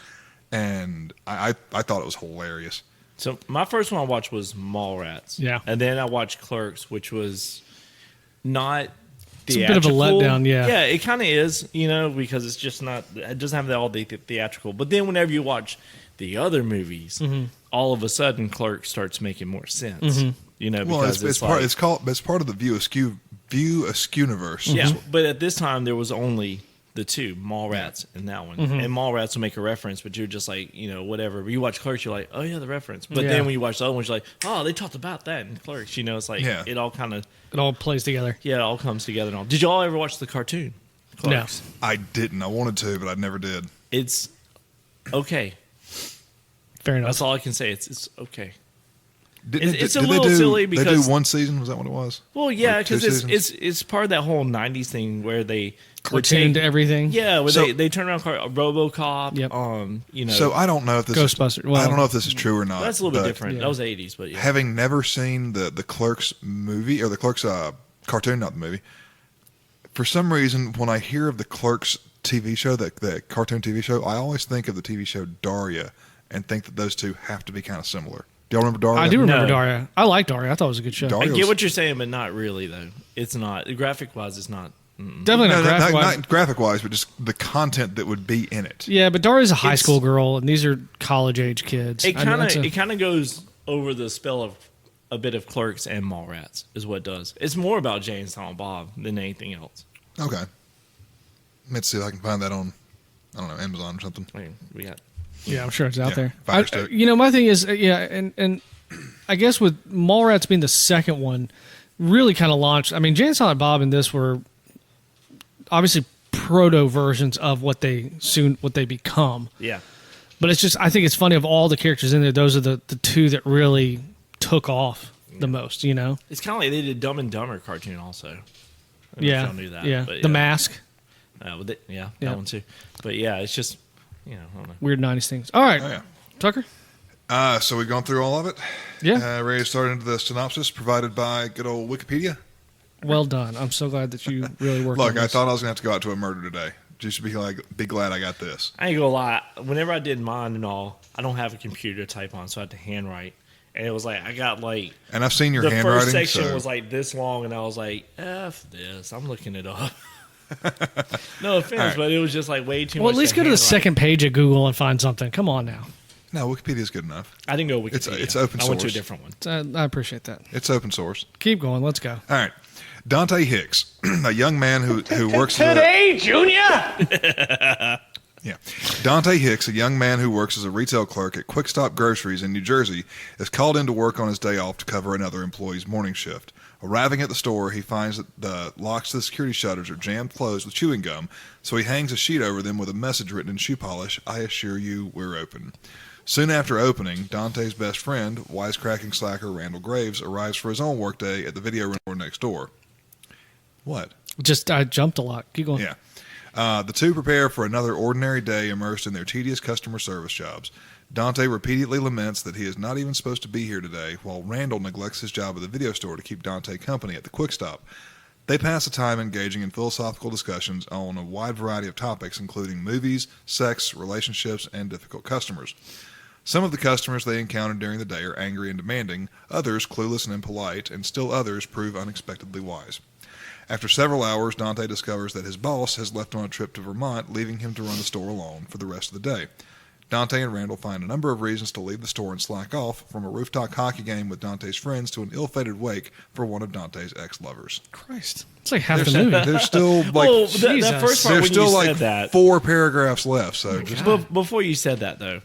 Speaker 1: And I thought it was hilarious.
Speaker 3: So my first one I watched was Mallrats.
Speaker 2: Yeah.
Speaker 3: And then I watched Clerks, which was not
Speaker 2: It's a bit of a
Speaker 3: theatrical.
Speaker 2: letdown, yeah.
Speaker 3: Yeah, it kind of is, because it's just not, it doesn't have all the theatrical. But then whenever you watch the other movies, all of a sudden Clerks starts making more sense. Because
Speaker 1: Well, it's part of the View Askew-niverse.
Speaker 3: Yeah, but at this time there was only the two, Mallrats and that one. And Mallrats will make a reference, but you're just like, whatever. But you watch Clerks, you're like, oh yeah, the reference. But
Speaker 2: Yeah.
Speaker 3: then when you watch the other ones, you're like, oh, they talked about that in Clerks. It's like, it all kind of,
Speaker 2: It all plays together.
Speaker 3: it all comes together. And all. Did y'all ever watch the cartoon? Clerks?
Speaker 1: I didn't. I wanted to, but I never did.
Speaker 3: It's okay.
Speaker 2: Fair enough.
Speaker 3: That's all I can say. It's okay.
Speaker 1: It's
Speaker 3: a little silly
Speaker 1: they
Speaker 3: because-
Speaker 1: do one season. Was that what it was?
Speaker 3: Well, yeah,
Speaker 1: Or two
Speaker 3: because it's
Speaker 1: seasons?
Speaker 3: it's part of that whole '90s thing where they would
Speaker 2: Cartooned
Speaker 3: take-
Speaker 2: everything.
Speaker 3: Yeah, where
Speaker 1: So-
Speaker 3: they turn around RoboCop.
Speaker 2: Yep.
Speaker 1: So I don't know if this
Speaker 2: Ghostbusters.
Speaker 1: Is,
Speaker 2: Well,
Speaker 1: I don't know if this is true or not.
Speaker 3: that's a little bit
Speaker 1: but
Speaker 3: different.
Speaker 2: yeah.
Speaker 3: That was '80s, but yeah.
Speaker 1: Having never seen the Clerks movie or the Clerks cartoon, not the movie, for some reason when I hear of the Clerks TV show, the cartoon TV show, I always think of the TV show Daria and think that those two have to be kind of similar. Do y'all remember Daria?
Speaker 2: I do remember
Speaker 3: No.
Speaker 2: Daria. I like Daria. I thought it was a good show.
Speaker 1: Daria
Speaker 3: I
Speaker 1: was-
Speaker 3: get what you're saying, but not really though. It's not graphic wise. It's not.
Speaker 2: Definitely
Speaker 1: No,
Speaker 2: not graphic.
Speaker 1: not graphic wise, but just the content that would be in it.
Speaker 2: Yeah, but Daria's a high
Speaker 3: It's-
Speaker 2: school girl, and these are college age kids.
Speaker 3: It
Speaker 2: I mean, that's
Speaker 3: kind of goes over the spell of a bit of Clerks and Mallrats is what it does. It's more about Jay and Silent Bob than anything else.
Speaker 1: Okay. Let's see if I can find that on, I don't know, Amazon or something.
Speaker 3: I mean, we got
Speaker 2: Yeah, I'm sure it's out
Speaker 1: Yeah,
Speaker 2: there.
Speaker 1: Firestick.
Speaker 2: My thing is, and I guess with Mallrats being the second one, really kind of launched. I mean, Jay and Silent Bob and this were obviously proto versions of what they become.
Speaker 3: yeah.
Speaker 2: But it's just, I think it's funny of all the characters in there, those are the two that really took off the most.
Speaker 3: It's kind of like they did Dumb and Dumber cartoon also. I don't know if
Speaker 2: Yeah,
Speaker 3: y'all knew that.
Speaker 2: yeah.
Speaker 3: but
Speaker 2: The Mask,
Speaker 3: yeah,
Speaker 2: Yeah.
Speaker 3: that one too. But yeah, it's just I don't know.
Speaker 2: weird '90s things. All right,
Speaker 1: Oh, yeah.
Speaker 2: Tucker.
Speaker 1: So we've gone through all of it.
Speaker 2: Yeah,
Speaker 1: Ready to start into the synopsis provided by good old Wikipedia?
Speaker 2: well done. I'm so glad that you really worked.
Speaker 1: Look,
Speaker 2: on
Speaker 1: I
Speaker 2: this.
Speaker 1: thought I was going to have to go out to a murder today. Just be glad I got this.
Speaker 3: I ain't gonna lie. Whenever I did mine and all, I don't have a computer to type on, so I had to handwrite. And it was like I got like.
Speaker 1: And I've seen your
Speaker 3: the
Speaker 1: handwriting.
Speaker 3: The first section
Speaker 1: so.
Speaker 3: was like this long, and I was like, "F this." I'm looking it up. No offense, right. But it was just like way too much.
Speaker 2: Well, at least go to the second page of Google and find something. Come on now.
Speaker 1: No, Wikipedia's good enough.
Speaker 3: I didn't go Wikipedia.
Speaker 1: It's open source.
Speaker 3: I went to a different one.
Speaker 2: I appreciate that.
Speaker 1: It's open source.
Speaker 2: Keep going. Let's go.
Speaker 1: All right. Dante Hicks, a young man who works
Speaker 4: today, Junior.
Speaker 1: Yeah, Dante Hicks, a young man who works as a retail clerk at Quick Stop Groceries in New Jersey, is called into work on his day off to cover another employee's morning shift. Arriving at the store, he finds that the locks to the security shutters are jammed closed with chewing gum, so he hangs a sheet over them with a message written in shoe polish, "I assure you, we're open." Soon after opening, Dante's best friend, wisecracking slacker Randall Graves, arrives for his own workday at the video rental next door. What?
Speaker 2: I jumped a lot. Keep going.
Speaker 1: Yeah. The two prepare for another ordinary day immersed in their tedious customer service jobs. Dante repeatedly laments that he is not even supposed to be here today, while Randall neglects his job at the video store to keep Dante company at the Quick Stop. They pass the time engaging in philosophical discussions on a wide variety of topics, including movies, sex, relationships, and difficult customers. Some of the customers they encounter during the day are angry and demanding, others clueless and impolite, and still others prove unexpectedly wise. After several hours, Dante discovers that his boss has left on a trip to Vermont, leaving him to run the store alone for the rest of the day. Dante and Randall find a number of reasons to leave the store and slack off, from a rooftop hockey game with Dante's friends to an ill-fated wake for one of Dante's ex-lovers.
Speaker 2: Christ. It's like half the movie.
Speaker 1: There's still like
Speaker 3: that first part
Speaker 1: there's
Speaker 3: when
Speaker 1: still
Speaker 3: you
Speaker 1: like
Speaker 3: said that,
Speaker 1: 4 paragraphs left. So
Speaker 3: before you said that though,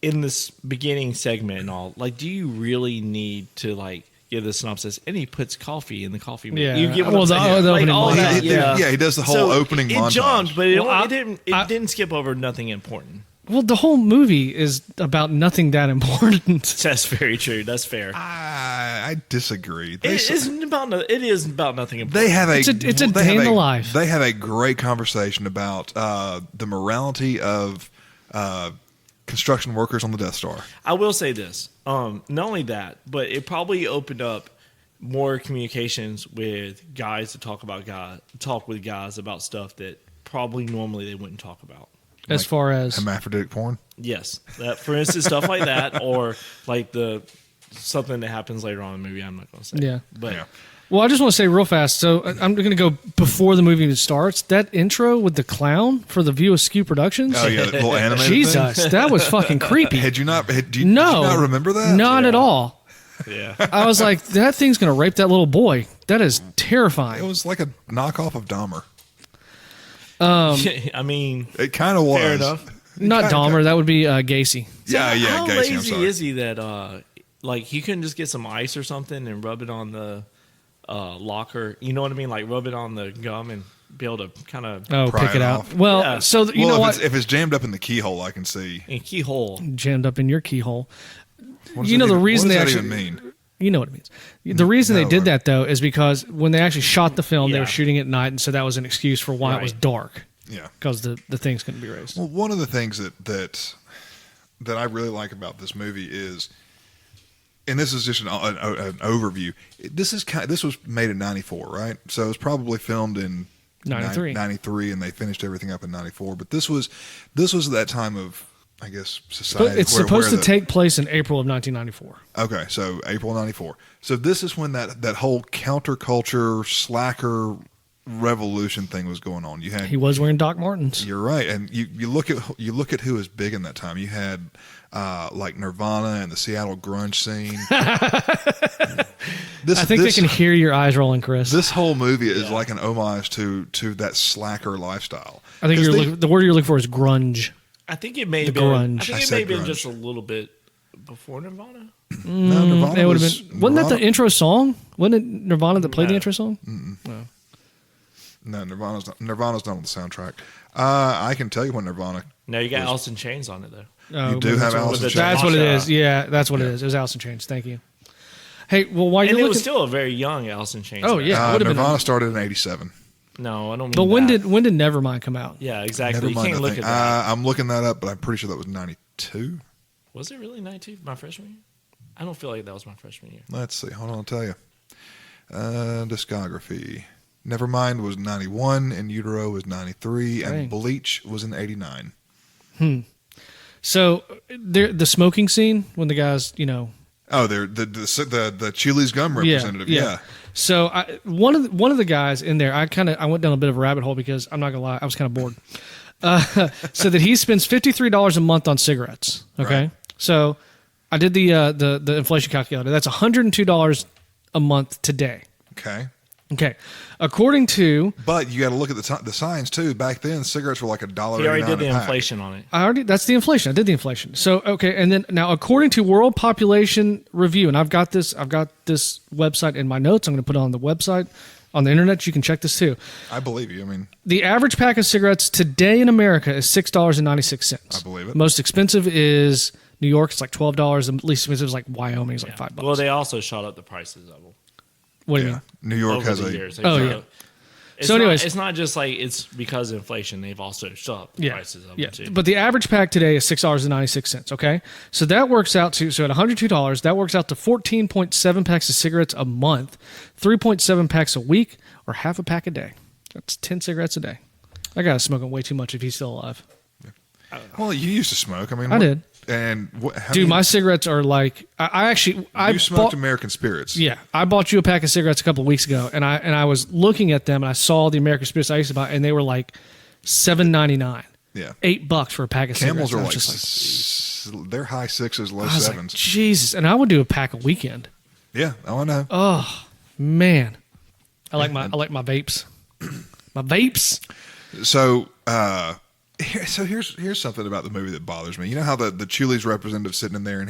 Speaker 3: in this beginning segment and all, like, do you really need to like give the synopsis? And he puts coffee in the coffee mug.
Speaker 2: Yeah.
Speaker 3: You give
Speaker 2: The opening
Speaker 3: all that,
Speaker 1: yeah, he does the whole opening montage.
Speaker 3: It jumped, but it didn't skip over nothing important.
Speaker 2: Well, the whole movie is about nothing that important.
Speaker 3: That's very true. That's fair.
Speaker 1: I disagree.
Speaker 3: It is about nothing important.
Speaker 1: They have
Speaker 2: it's a day in the life.
Speaker 1: They have a great conversation about the morality of construction workers on the Death Star.
Speaker 3: I will say this. Not only that, but it probably opened up more communications with guys to talk with guys about stuff that probably normally they wouldn't talk about.
Speaker 2: As far as
Speaker 1: hermaphroditic porn?
Speaker 3: Yes. That, for instance, stuff like that, or like something that happens later on in the movie, I'm not going to say.
Speaker 2: Yeah.
Speaker 3: But
Speaker 1: yeah.
Speaker 2: Well, I just want to say real fast. So I'm going to go before the movie even starts. That intro with the clown for the View Askew Productions.
Speaker 1: Oh yeah, the little animated
Speaker 2: Jesus,
Speaker 1: thing?
Speaker 2: That was fucking creepy.
Speaker 1: Did you not remember that?
Speaker 2: Not at all.
Speaker 3: Yeah.
Speaker 2: I was like, that thing's going to rape that little boy. That is terrifying.
Speaker 1: It was like a knockoff of Dahmer.
Speaker 3: I mean,
Speaker 1: it kind of was.
Speaker 3: Fair enough.
Speaker 2: Not Dahmer. That would be Gacy.
Speaker 1: Yeah,
Speaker 3: How
Speaker 1: Gacy,
Speaker 3: lazy is he that like he couldn't just get some ice or something and rub it on the locker? You know what I mean? Like rub it on the gum and be able to kind of
Speaker 2: pick it out.
Speaker 1: Off.
Speaker 2: Well,
Speaker 3: yeah.
Speaker 2: So you know what?
Speaker 1: If it's jammed up in the keyhole, I can see.
Speaker 3: In keyhole.
Speaker 2: Jammed up in your keyhole.
Speaker 1: You know
Speaker 2: the reason they
Speaker 1: actually
Speaker 2: actually
Speaker 1: mean.
Speaker 2: You know what it means. The reason they did that though is because when they actually shot the film, they were shooting at night, and so that was an excuse for why it was dark.
Speaker 1: Yeah,
Speaker 2: because the things couldn't be raised.
Speaker 1: Well, one of the things that I really like about this movie is, and this is just an overview. This was made in '94, right? So it was probably filmed in '93, and they finished everything up in '94. But this was that time of, I guess, society.
Speaker 2: But it's supposed to take place in April of 1994.
Speaker 1: Okay, so April '94. So this is when that whole counterculture slacker revolution thing was going on.
Speaker 2: He was wearing Doc Martens.
Speaker 1: You're right, and you look at who was big in that time. You had like Nirvana and the Seattle grunge scene.
Speaker 2: I think they can hear your eyes rolling, Chris.
Speaker 1: This whole movie is like an homage to that slacker lifestyle.
Speaker 2: I think the word you're looking for is grunge.
Speaker 3: I think it may have
Speaker 2: been
Speaker 3: grunge. I think it may have been just a little bit before Nirvana.
Speaker 1: No, Nirvana
Speaker 2: would have been. Wasn't that the intro song? Wasn't it Nirvana that played the intro song?
Speaker 1: No, Nirvana's not on the soundtrack. I can tell you when Nirvana.
Speaker 3: No, you got Alice in Chains on it though.
Speaker 1: You do have Alice in Chains.
Speaker 2: That's what it is. Yeah, that's what it is. It was Alice in Chains. Thank you. Hey, well, why you?
Speaker 3: And it was still a very young Alice in Chains.
Speaker 2: Oh yeah,
Speaker 1: Nirvana started in '87.
Speaker 3: No, I don't mean.
Speaker 2: But when did Nevermind come out?
Speaker 3: Yeah, exactly.
Speaker 1: Nevermind,
Speaker 3: you can't look at that.
Speaker 1: I'm looking that up, but I'm pretty sure that was '92.
Speaker 3: Was it really '92? My freshman year? I don't feel like that was my freshman year.
Speaker 1: Let's see. Hold on, I'll tell you. Discography. Nevermind was 91, In Utero was 93,
Speaker 2: Dang.
Speaker 1: and Bleach was in 89.
Speaker 2: So the smoking scene when the guys,
Speaker 1: Oh, they're the Chili's gum representative. Yeah.
Speaker 2: So one of the guys in there, I went down a bit of a rabbit hole because I'm not gonna lie, I was kind of bored. So that he spends $53 a month on cigarettes. Okay,
Speaker 1: Right.
Speaker 2: so I did the inflation calculator. That's $102 a month today. Okay, according to
Speaker 1: But you got to look at the signs too. Back then, cigarettes were like $1.89
Speaker 3: He already did
Speaker 1: a
Speaker 3: the
Speaker 1: pack.
Speaker 3: inflation on it.
Speaker 2: that's the inflation. I did the inflation. So okay, and then now according to World Population Review, and I've got this website in my notes. I'm going to put it on the website on the internet. You can check this too.
Speaker 1: I believe you. I mean,
Speaker 2: The average pack of cigarettes today in America is $6.96.
Speaker 1: I believe it.
Speaker 2: Most expensive is New York. It's like $12. The least expensive is like Wyoming. It's like $5.
Speaker 3: Well, they also shot up the prices of them.
Speaker 2: What do you
Speaker 1: yeah,
Speaker 2: mean?
Speaker 1: New York
Speaker 3: over
Speaker 1: has
Speaker 3: the
Speaker 1: a
Speaker 3: years.
Speaker 2: Oh, yeah.
Speaker 3: It's
Speaker 2: So anyways-
Speaker 3: it's not just like it's because of inflation. They've also shot up the prices of them too.
Speaker 2: But the average pack today is $6.96. Okay, so that works out to at $102. That works out to 14.7 packs of cigarettes a month, 3.7 packs a week, or half a pack a day. That's 10 cigarettes a day. That guy's smoking way too much if he's still alive.
Speaker 1: Well, you used to smoke. I mean,
Speaker 2: I did.
Speaker 1: And
Speaker 2: Dude, my cigarettes are like I
Speaker 1: smoked
Speaker 2: bought,
Speaker 1: American Spirits.
Speaker 2: Yeah, I bought you a pack of cigarettes a couple of weeks ago, and I was looking at them, and I saw the American Spirits I used to buy, and they were like $7.99.
Speaker 1: Yeah.
Speaker 2: $8 for a pack of
Speaker 1: Camels
Speaker 2: cigarettes.
Speaker 1: are
Speaker 2: I
Speaker 1: like,
Speaker 2: was just
Speaker 1: they're high sixes, low
Speaker 2: I was
Speaker 1: sevens.
Speaker 2: like, Jesus, and I would do a pack a weekend.
Speaker 1: Yeah, I know.
Speaker 2: Oh man, I like my vapes. My vapes.
Speaker 1: So, here's something about the movie that bothers me. You know how the Chili's representative sitting in there and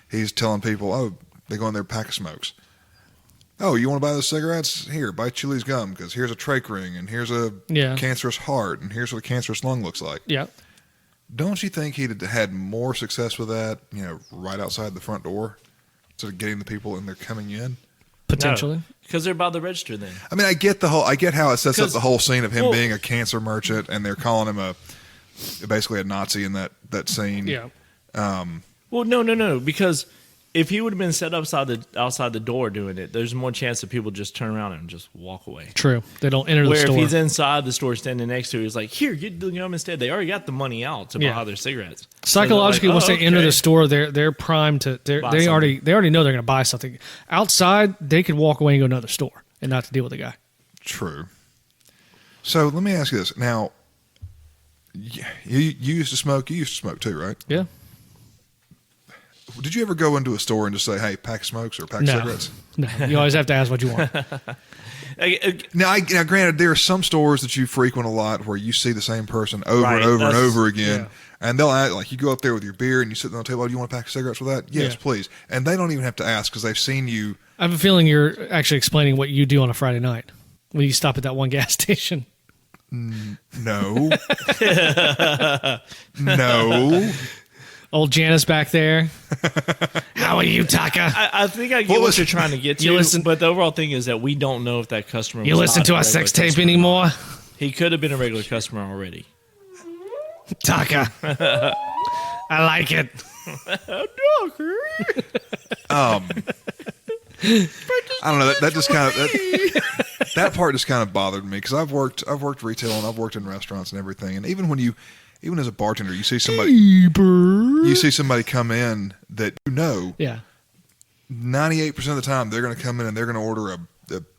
Speaker 1: he's telling people, oh, they go in there pack of smokes. Oh, you want to buy those cigarettes? Here, buy Chili's gum because here's a trach ring and here's a cancerous heart and here's what a cancerous lung looks like.
Speaker 2: Yeah.
Speaker 1: Don't you think he'd had more success with that? Right outside the front door, instead of getting the people and they're coming in.
Speaker 2: Potentially.
Speaker 3: Because they're about to register then.
Speaker 1: I mean, I get how it sets up
Speaker 3: 'Cause-
Speaker 1: the whole scene of him
Speaker 3: well-
Speaker 1: being a cancer merchant, and they're calling him basically a Nazi in that scene.
Speaker 2: Yeah.
Speaker 3: Well, no, because if he would have been set outside the door doing it, there's more chance that people just turn around and just walk away.
Speaker 2: True. They don't enter the
Speaker 3: Where
Speaker 2: store.
Speaker 3: if he's inside the store standing next to it, he's like, here, get the gum instead. They already got the money out to buy their cigarettes.
Speaker 2: Psychologically,
Speaker 3: So they're
Speaker 2: once
Speaker 3: like,
Speaker 2: they enter
Speaker 3: okay.
Speaker 2: the store, they're primed to. They
Speaker 3: Buy
Speaker 2: already know they're going to buy something. Outside, they could walk away and go to another store and not to deal with the guy.
Speaker 1: True. So let me ask you this. Now, you used to smoke. You used to smoke too, right?
Speaker 2: Yeah.
Speaker 1: Did you ever go into a store and just say, "Hey, pack of smokes or pack of
Speaker 2: No.
Speaker 1: cigarettes"?
Speaker 2: No. You always have to ask what you want.
Speaker 1: Now, granted, there are some stores that you frequent a lot where you see the same person over
Speaker 3: Right,
Speaker 1: and over and
Speaker 3: that's-
Speaker 1: over again,
Speaker 2: yeah.
Speaker 1: and they'll act like you go up there with your beer and you sit on the table. Oh, do you want a pack of cigarettes with that? Yes,
Speaker 2: Yeah.
Speaker 1: please. And they don't even have to ask because they've seen you.
Speaker 2: I have a feeling you're actually explaining what you do on a Friday night when you stop at that one gas station.
Speaker 1: No, no.
Speaker 2: Old Janice back there. How are you, Taka?
Speaker 3: I think I get
Speaker 1: What
Speaker 3: what
Speaker 1: was-
Speaker 3: you're trying to get to,
Speaker 2: You listen-
Speaker 3: but the overall thing is that we don't know if that customer
Speaker 2: You
Speaker 3: was
Speaker 2: listen
Speaker 3: not
Speaker 2: to
Speaker 3: a
Speaker 2: our
Speaker 3: regular
Speaker 2: sex tape
Speaker 3: customer.
Speaker 2: anymore?
Speaker 3: He could have been a regular customer already.
Speaker 2: Taka. I like it.
Speaker 1: I don't know. That just kind of that part just kind of bothered me because I've worked retail and I've worked in restaurants and everything. And even as a bartender, you see somebody come in that
Speaker 2: Yeah.
Speaker 1: 98% of the time they're going to come in and they're going to order a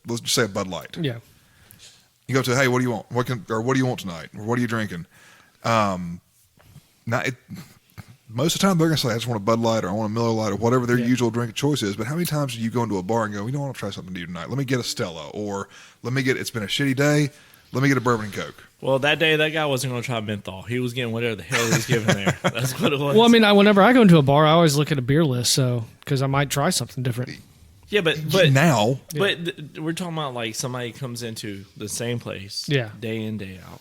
Speaker 1: let's just say a Bud Light.
Speaker 2: Yeah.
Speaker 1: You go to, hey, what do you want? What do you want tonight? Or what are you drinking? Most of the time they're going to say, I just want a Bud Light or I want a Miller Lite or whatever their usual drink of choice is. But how many times do you go into a bar and go, I want to try something new tonight? Let me get a Stella, or it's been a shitty day. Let me get a bourbon and Coke.
Speaker 3: Well, that day, that guy wasn't going to try menthol. He was getting whatever the hell he was giving there. That's what it was.
Speaker 2: Well, I mean, whenever I go into a bar, I always look at a beer list, because I might try something different.
Speaker 3: yeah, but
Speaker 1: Now,
Speaker 3: we're talking about like somebody comes into the same place,
Speaker 2: Yeah.
Speaker 3: day in, day out.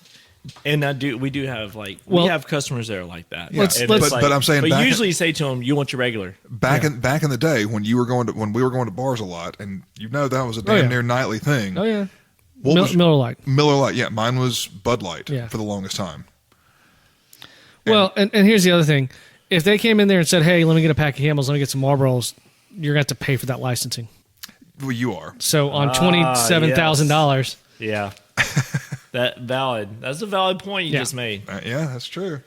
Speaker 3: And we do have we have customers that are like that.
Speaker 1: Yeah.
Speaker 3: And
Speaker 1: But-
Speaker 3: it's
Speaker 1: but I'm saying
Speaker 3: but
Speaker 1: back
Speaker 3: usually say to them, you want your regular.
Speaker 1: back in the day when we were going to bars a lot, and that was a damn near nightly thing.
Speaker 2: Oh, yeah.
Speaker 1: What was
Speaker 2: Miller Lite.
Speaker 1: Miller Lite? Yeah, mine was Bud Light
Speaker 2: Yeah.
Speaker 1: for the longest time.
Speaker 2: Well, and here's the other thing. If they came in there and said, hey, let me get a pack of Camels, let me get some Marlboros, you're going to have to pay for that licensing.
Speaker 1: Well, you are.
Speaker 2: So on $27,000,
Speaker 3: Yeah. That's a valid point you just made.
Speaker 1: Yeah, that's true.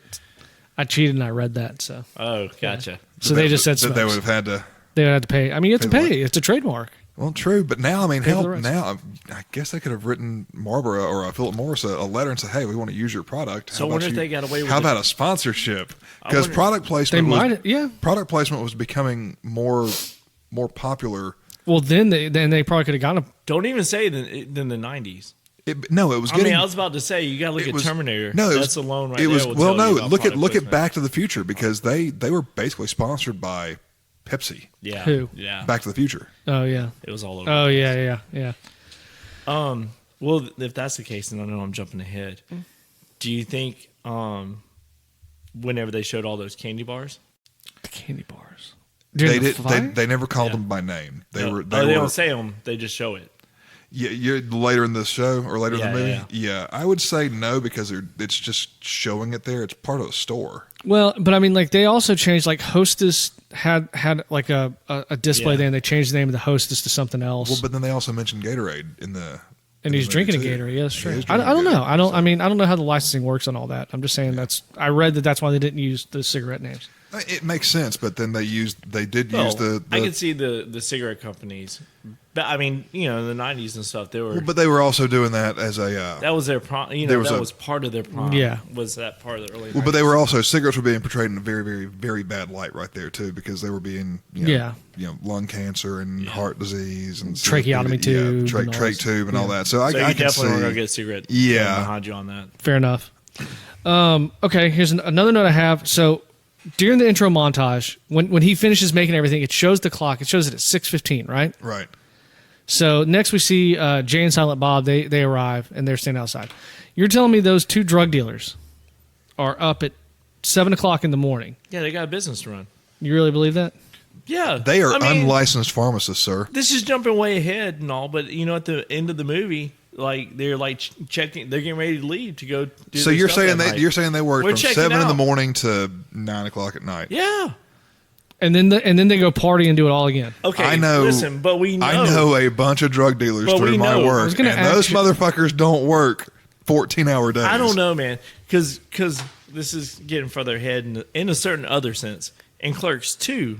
Speaker 2: I cheated and I read that. So.
Speaker 3: Oh, gotcha.
Speaker 2: Yeah. So they just said
Speaker 1: that they would have had to.
Speaker 2: They would have to pay. I mean, you have to pay. It's a trademark.
Speaker 1: Well, true, but now, I mean, now I guess they could have written Marlboro or Philip Morris a letter and said, "Hey, we want to use your product."
Speaker 3: So I wonder if they got away with
Speaker 1: How about a sponsorship? Because product placement, product placement was becoming more popular.
Speaker 2: Well, then they probably could have gotten a.
Speaker 3: Don't even say than the 90s.
Speaker 1: It was. Getting,
Speaker 3: I was about to say you got to look at Terminator.
Speaker 1: No,
Speaker 3: that's alone right
Speaker 1: there. Look
Speaker 3: at
Speaker 1: Back to the Future because they were basically sponsored by Pepsi.
Speaker 3: Yeah.
Speaker 2: Who?
Speaker 3: Yeah.
Speaker 1: Back to the Future.
Speaker 2: Oh yeah.
Speaker 3: It was all over.
Speaker 2: Oh yeah.
Speaker 3: Well, if that's the case, then I know I'm jumping ahead. Do you think whenever they showed all those candy bars,
Speaker 2: the candy bars,
Speaker 1: they never called them by name. They
Speaker 3: don't say them. They just show it.
Speaker 1: Yeah, you're later in the show or later in the movie.
Speaker 3: Yeah,
Speaker 1: I would say no because it's just showing it there. It's part of the store.
Speaker 2: Well, but I mean, like they also changed. Like Hostess had like a display there, and they changed the name of the Hostess to something else.
Speaker 1: Well, but then they also mentioned Gatorade in the.
Speaker 2: And he's drinking a Gatorade. Yeah, that's true. I don't know. I don't know how the licensing works on all that. I'm just saying I read that's why they didn't use the cigarette names.
Speaker 1: It makes sense, but then they did use the.
Speaker 3: I could see the cigarette companies, but I mean, in the 90s and stuff, they were.
Speaker 1: Well, but they were also doing that as a.
Speaker 3: That was their prom. Was part of their prom.
Speaker 2: Yeah.
Speaker 3: Was that part of the early?
Speaker 1: Well,
Speaker 3: 90s.
Speaker 1: but they were also cigarettes were being portrayed in a very, very, very bad light right there too, because they were being lung cancer and heart disease and
Speaker 2: tracheotomy tube,
Speaker 1: trach tube and all that. So I
Speaker 3: definitely
Speaker 1: can see.
Speaker 3: We're gonna get a cigarette. Behind you on that.
Speaker 2: Fair enough. Okay, here's another note I have. So. During the intro montage, when he finishes making everything, it shows the clock. It shows it at 6:15, right?
Speaker 1: Right.
Speaker 2: So next we see Jay and Silent Bob. They arrive and they're standing outside. You're telling me those two drug dealers are up at 7 o'clock in the morning?
Speaker 3: Yeah, they got a business to run.
Speaker 2: You really believe that?
Speaker 3: Yeah,
Speaker 1: they are unlicensed pharmacists, sir.
Speaker 3: This is jumping way ahead and all, but at the end of the movie. Like they're checking, they're getting ready to leave to go.
Speaker 1: So you're saying they work from 7 in the morning to 9 o'clock at night?
Speaker 3: Yeah.
Speaker 2: And then they go party and do it all again.
Speaker 3: Okay,
Speaker 1: I know.
Speaker 3: Listen, but we know.
Speaker 1: I know a bunch of drug dealers through my work, and those motherfuckers don't work 14-hour days.
Speaker 3: I don't know, man, because this is getting further ahead in a certain other sense. In Clerks 2,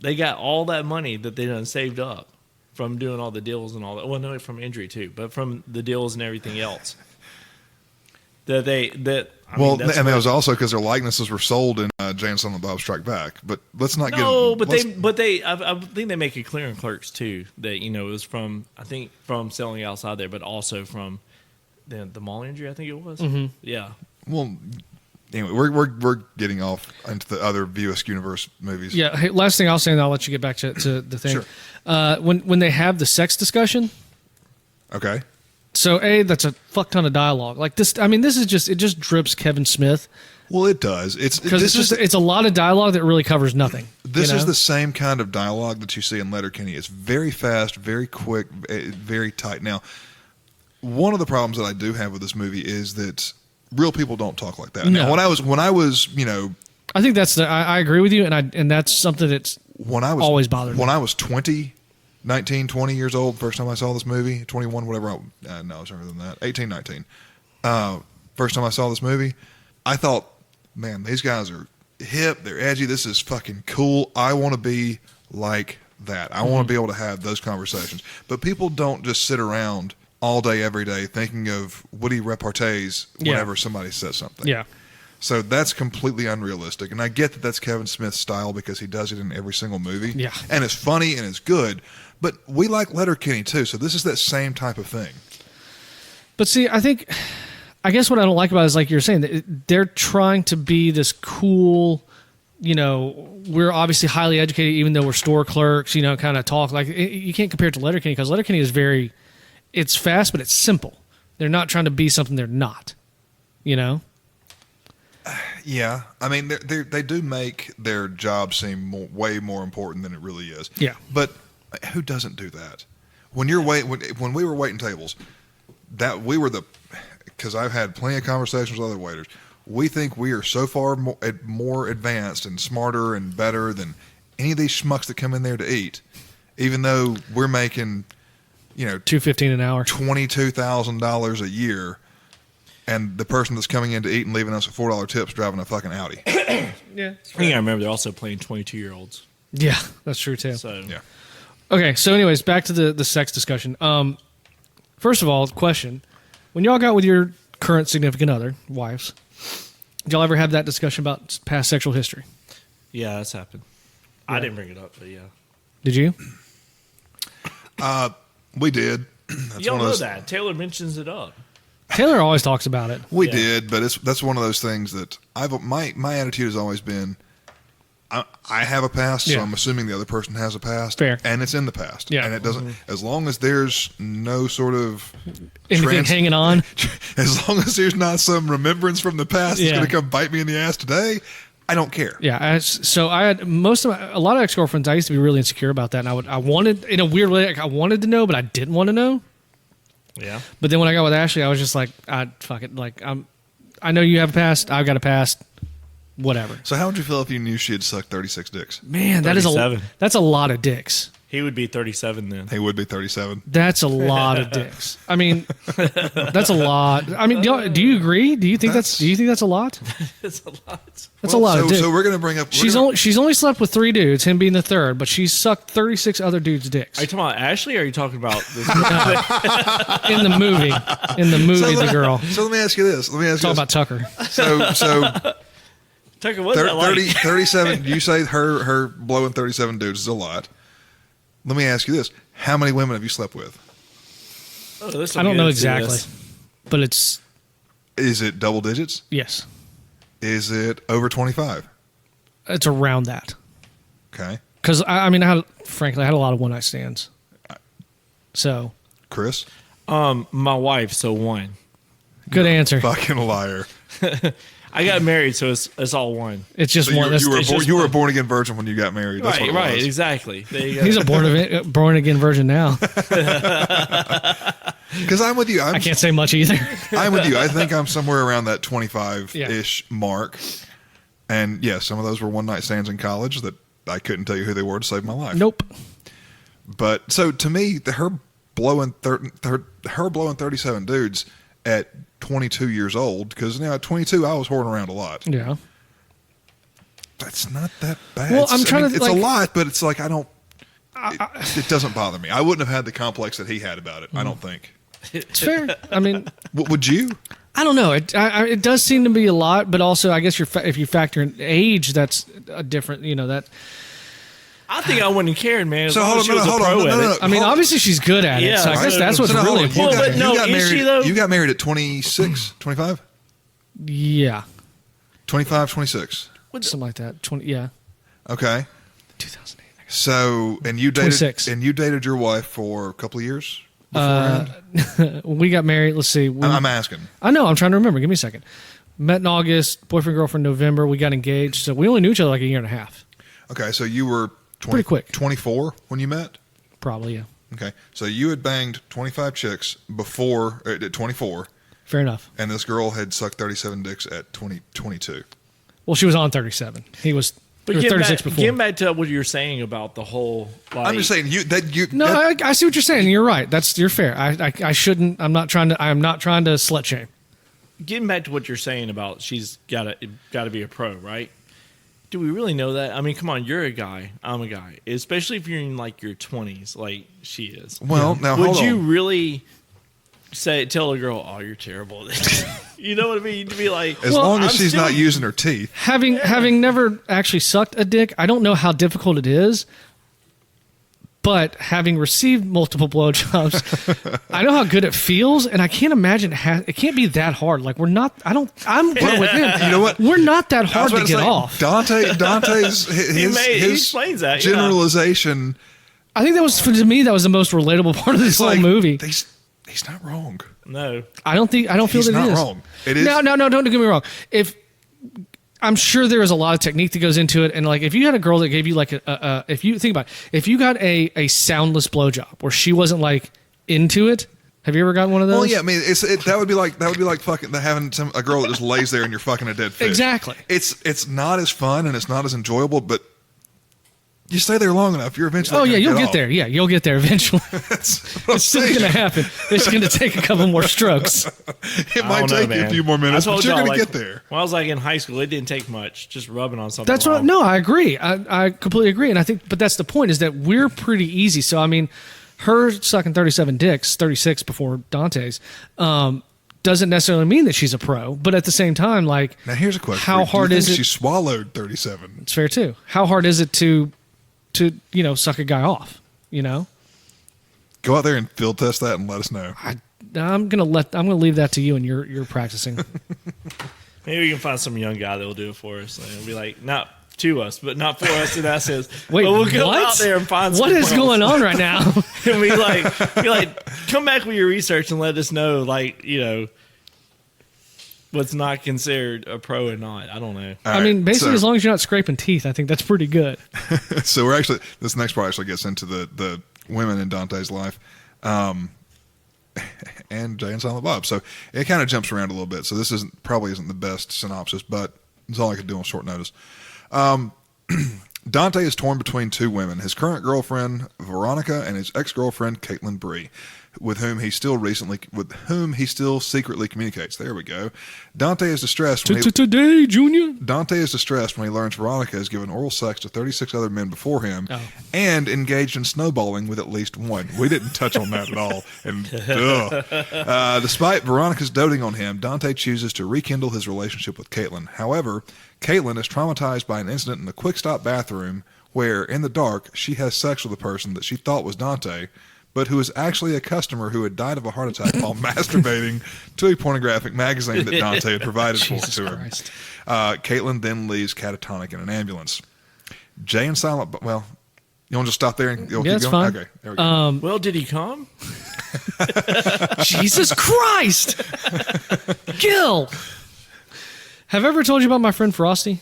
Speaker 3: they got all that money that they done saved up. From doing all the deals and all that. Well, no, from injury too, but from the deals and everything else. And it
Speaker 1: was also because their likenesses were sold in Jay and Silent Bob Strike Back. But let's not get.
Speaker 3: No, but I think they make it clear in Clerks too that it was from selling outside there, but also from the mall injury. I think it was. Mm-hmm. Yeah.
Speaker 1: Well. Anyway, we're getting off into the other View Askew-niverse movies.
Speaker 2: Yeah. Hey, last thing I'll say, and I'll let you get back to the thing.
Speaker 1: Sure.
Speaker 2: When they have the sex discussion.
Speaker 1: Okay.
Speaker 2: So that's a fuck ton of dialogue. Like this. I mean, this is just drips Kevin Smith.
Speaker 1: Well, it does. It's
Speaker 2: a lot of dialogue that really covers nothing.
Speaker 1: This is the same kind of dialogue that you see in Letterkenny. It's very fast, very quick, very tight. Now, one of the problems that I do have with this movie is that. Real people don't talk like that.
Speaker 2: No.
Speaker 1: Now, when I was,
Speaker 2: I think I agree with you, and that's something that's always bothered me.
Speaker 1: When I was 20 years old, first time I saw this movie, 21, whatever. No, I was younger than that. 18, 19. First time I saw this movie, I thought, man, these guys are hip. They're edgy. This is fucking cool. I want to be like that. I want to be able to have those conversations. But people don't just sit around all day, every day, thinking of witty repartees whenever somebody says something.
Speaker 2: Yeah.
Speaker 1: So that's completely unrealistic. And I get that that's Kevin Smith's style because he does it in every single movie.
Speaker 2: Yeah.
Speaker 1: And it's funny and it's good. But we like Letterkenny too. So this is that same type of thing.
Speaker 2: But see, I guess what I don't like about it is like you're saying, they're trying to be this cool, we're obviously highly educated even though we're store clerks, kind of talk. Like you can't compare it to Letterkenny because Letterkenny is it's fast, but it's simple. They're not trying to be something they're not, Yeah.
Speaker 1: I mean, they do make their job seem way more important than it really is.
Speaker 2: Yeah.
Speaker 1: But who doesn't do that? When we were waiting tables, because I've had plenty of conversations with other waiters, we think we are so far more advanced and smarter and better than any of these schmucks that come in there to eat, even though we're making
Speaker 2: $2.15 an hour,
Speaker 1: $22,000 a year, and the person that's coming in to eat and leaving us a $4 tips driving a fucking Audi.
Speaker 2: Yeah,
Speaker 3: I think I remember they're also playing 22-year-olds.
Speaker 2: Yeah, that's true too.
Speaker 3: So
Speaker 1: Yeah.
Speaker 2: Okay, so anyways, back to the sex discussion. First of all, question: when y'all got with your current significant other, wives, did y'all ever have that discussion about past sexual history?
Speaker 3: yeah, that's happened.
Speaker 2: Yeah.
Speaker 3: I didn't bring it up, but yeah.
Speaker 2: Did you?
Speaker 1: We did. That's
Speaker 3: You don't
Speaker 1: one of
Speaker 3: know
Speaker 1: those-
Speaker 3: that. Taylor mentions it up.
Speaker 2: Taylor always talks about it.
Speaker 1: We
Speaker 3: Yeah.
Speaker 1: did, but that's one of those things that my attitude has always been, I have a past, so
Speaker 2: Yeah.
Speaker 1: I'm assuming the other person has a past.
Speaker 2: Fair.
Speaker 1: And it's in the past.
Speaker 2: Yeah.
Speaker 1: And it doesn't, as long as there's no sort of
Speaker 2: Anything hanging on?
Speaker 1: as long as there's not some remembrance from the past that's
Speaker 2: Yeah.
Speaker 1: going to come bite me in the ass today, I don't care.
Speaker 2: Yeah, so I had a lot of ex-girlfriends. I used to be really insecure about that, and I wanted, in a weird way, like I wanted to know, but I didn't want to know.
Speaker 3: Yeah.
Speaker 2: But then when I got with Ashley, I was just like, fuck it, like I know you have a past, I've got a past, whatever.
Speaker 1: So how would you feel if you knew she had sucked 36 dicks?
Speaker 2: Man, that's a lot of dicks.
Speaker 3: He would be 37 then.
Speaker 1: He would be 37.
Speaker 2: That's a lot of dicks. I mean, that's a lot. I mean, do you agree? Do you think that's a lot?
Speaker 3: It's a lot.
Speaker 2: That's a lot of dicks.
Speaker 1: So we're going to bring up...
Speaker 2: She's only slept with 3 dudes, him being the third, but she's sucked 36 other dudes' dicks.
Speaker 3: Are you talking about Ashley or are you talking about this?
Speaker 2: In the movie, the girl.
Speaker 1: So let me ask you this.
Speaker 2: Talk about Tucker.
Speaker 1: So
Speaker 3: Tucker, what's that like?
Speaker 1: 37, you say her blowing 37 dudes is a lot. Let me ask you this. How many women have you slept with?
Speaker 3: Oh, this
Speaker 2: I don't know exactly, but it's...
Speaker 1: Is it double digits?
Speaker 2: Yes.
Speaker 1: Is it over 25?
Speaker 2: It's around that.
Speaker 1: Okay.
Speaker 2: Because, I mean, I had a lot of one-night stands. So...
Speaker 1: Chris?
Speaker 3: My wife, so 1.
Speaker 2: Good answer.
Speaker 1: Fucking liar.
Speaker 3: I got married, so it's all 1.
Speaker 2: It's just
Speaker 1: So
Speaker 2: one.
Speaker 1: you were a born again virgin when you got married. That's what it
Speaker 3: Right,
Speaker 1: was.
Speaker 3: exactly. There you go.
Speaker 2: He's a born again virgin now.
Speaker 1: Because I'm with you.
Speaker 2: I can't say much either.
Speaker 1: I'm with you. I think I'm somewhere around that 25-ish mark. And yeah, some of those were one night stands in college that I couldn't tell you who they were to save my life.
Speaker 2: Nope.
Speaker 1: But so to me, her blowing 37 dudes at 22 years old, because at 22 I was whoring around a lot.
Speaker 2: Yeah.
Speaker 1: That's not that bad.
Speaker 2: Well, I'm trying to,
Speaker 1: it's
Speaker 2: like,
Speaker 1: a lot, but it's like I don't. It doesn't bother me. I wouldn't have had the complex that he had about it. I don't think.
Speaker 2: It's fair. I mean,
Speaker 1: Would you?
Speaker 2: I don't know. It does seem to be a lot, but also I guess if you factor in age, that's a different. That.
Speaker 3: I think I wouldn't have cared, man.
Speaker 1: So hold on. No.
Speaker 2: I mean, obviously she's good at it.
Speaker 3: Yeah,
Speaker 2: So I guess
Speaker 3: right.
Speaker 2: that's what's
Speaker 1: So now,
Speaker 2: really
Speaker 1: hold on.
Speaker 2: important.
Speaker 3: Well, but no,
Speaker 1: you got
Speaker 3: is
Speaker 1: married.
Speaker 3: she, though?
Speaker 1: You got married at 26, 25,
Speaker 2: Yeah,
Speaker 1: 25, 26.
Speaker 2: something like that. 20. Yeah.
Speaker 1: Okay.
Speaker 2: 2008. I guess.
Speaker 1: So and you dated
Speaker 2: 26.
Speaker 1: and you dated your wife for a couple of years beforehand?
Speaker 2: We got married. Let's see.
Speaker 1: I'm asking.
Speaker 2: I know. I'm trying to remember. Give me a second. Met in August. Boyfriend, girlfriend, November. We got engaged. So we only knew each other like a year and a half.
Speaker 1: Okay, so you were
Speaker 2: Pretty quick.
Speaker 1: 24 when you met?
Speaker 2: Probably, yeah.
Speaker 1: Okay, so you had banged 25 chicks before at 24,
Speaker 2: Fair enough.
Speaker 1: and this girl had sucked 37 dicks at 22.
Speaker 2: Well, she was on 37. He was
Speaker 3: But
Speaker 2: 36 before.
Speaker 3: getting back to what you're saying about the whole. Like,
Speaker 1: I'm just saying
Speaker 2: No, I see what you're saying. You're right. You're fair. I shouldn't. I'm not trying to slut shame.
Speaker 3: getting back to what you're saying about she's got to be a pro, right? Do we really know that? I mean, come on, you're a guy, I'm a guy. Especially if you're in like your 20s, like she is.
Speaker 1: Well, now
Speaker 3: would
Speaker 1: hold
Speaker 3: you
Speaker 1: on.
Speaker 3: really tell a girl, "Oh, you're terrible"? You know what I mean? To be like,
Speaker 1: As long as she's not using her teeth.
Speaker 2: Having never actually sucked a dick, I don't know how difficult it is. But having received multiple blowjobs, I know how good it feels, and I can't imagine it can't be that hard. Like I'm with him.
Speaker 1: You know what?
Speaker 2: We're not that
Speaker 1: I was
Speaker 2: hard to
Speaker 1: about
Speaker 2: get
Speaker 1: say,
Speaker 2: off.
Speaker 1: Dante's
Speaker 3: he
Speaker 1: his
Speaker 3: explains that
Speaker 1: generalization.
Speaker 2: I think to me that was the most relatable part of this whole movie.
Speaker 1: He's not wrong.
Speaker 3: No,
Speaker 2: I don't feel
Speaker 1: He's
Speaker 2: that
Speaker 1: not
Speaker 2: it is.
Speaker 1: wrong. It is.
Speaker 2: No, don't get me wrong. I'm sure there is a lot of technique that goes into it, and like if you had a girl that gave you like if you think about it, if you got a soundless blowjob where she wasn't like into it, have you ever gotten one of those?
Speaker 1: Well, yeah, I mean, that would be like fucking having a girl that just lays there and you're fucking a dead fish.
Speaker 2: Exactly.
Speaker 1: It's not as fun and it's not as enjoyable, but You stay there long enough, you're eventually.
Speaker 2: Oh yeah, you'll get
Speaker 1: off.
Speaker 2: there. Yeah, you'll get there eventually.
Speaker 1: That's what I'm
Speaker 2: It's still
Speaker 1: saying.
Speaker 2: going to happen. It's going to take a couple more strokes.
Speaker 1: It might take you a few more minutes, but you're going to get there.
Speaker 3: When I was like in high school, it didn't take much. Just rubbing on something.
Speaker 2: That's
Speaker 3: wrong.
Speaker 2: what. No, I agree. I completely agree. And I think, but that's the point is that we're pretty easy. So I mean, her sucking 37 dicks, 36 before Dante's, doesn't necessarily mean that she's a pro. But at the same time, like,
Speaker 1: Now here's a question:
Speaker 2: how hard is it?
Speaker 1: She swallowed 37.
Speaker 2: It's fair too. How hard is it to suck a guy off?
Speaker 1: Go out there and field test that and let us know.
Speaker 2: I'm gonna leave that to you and you're practicing.
Speaker 3: Maybe we can find some young guy that will do it for us. Like, it'll be like, not to us, but not for us in that sense.
Speaker 2: Wait,
Speaker 3: but we'll go
Speaker 2: what?
Speaker 3: out there and find
Speaker 2: What is going on right now?
Speaker 3: And be like, come back with your research and let us know, like, what's not considered a pro and not. I don't know.
Speaker 2: I mean, basically, as long as you're not scraping teeth, I think that's pretty good.
Speaker 1: So this next part actually gets into the women in Dante's life, and Jay and Silent Bob. So it kind of jumps around a little bit. So this probably isn't the best synopsis, but it's all I could do on short notice. Dante is torn between two women: his current girlfriend Veronica and his ex-girlfriend Caitlin Bree, with whom he still secretly communicates. There we go. Dante is distressed
Speaker 2: Today, Junior.
Speaker 1: Dante is distressed when he learns Veronica has given oral sex to 36 other men before him and engaged in snowballing with at least one. We didn't touch on that at all. And despite Veronica's doting on him, Dante chooses to rekindle his relationship with Caitlin. However, Caitlin is traumatized by an incident in the quick stop bathroom where, in the dark, she has sex with a person that she thought was Dante, but who is actually a customer who had died of a heart attack while masturbating to a pornographic magazine that Dante had provided to her. Caitlin then leaves catatonic in an ambulance. Jay and Silent... Well, you want to just stop there and keep
Speaker 2: that's
Speaker 1: going?
Speaker 2: fine.
Speaker 1: Okay, there we go.
Speaker 3: Well, did he come?
Speaker 2: Jesus Christ! Gil! Have I ever told you about my friend Frosty?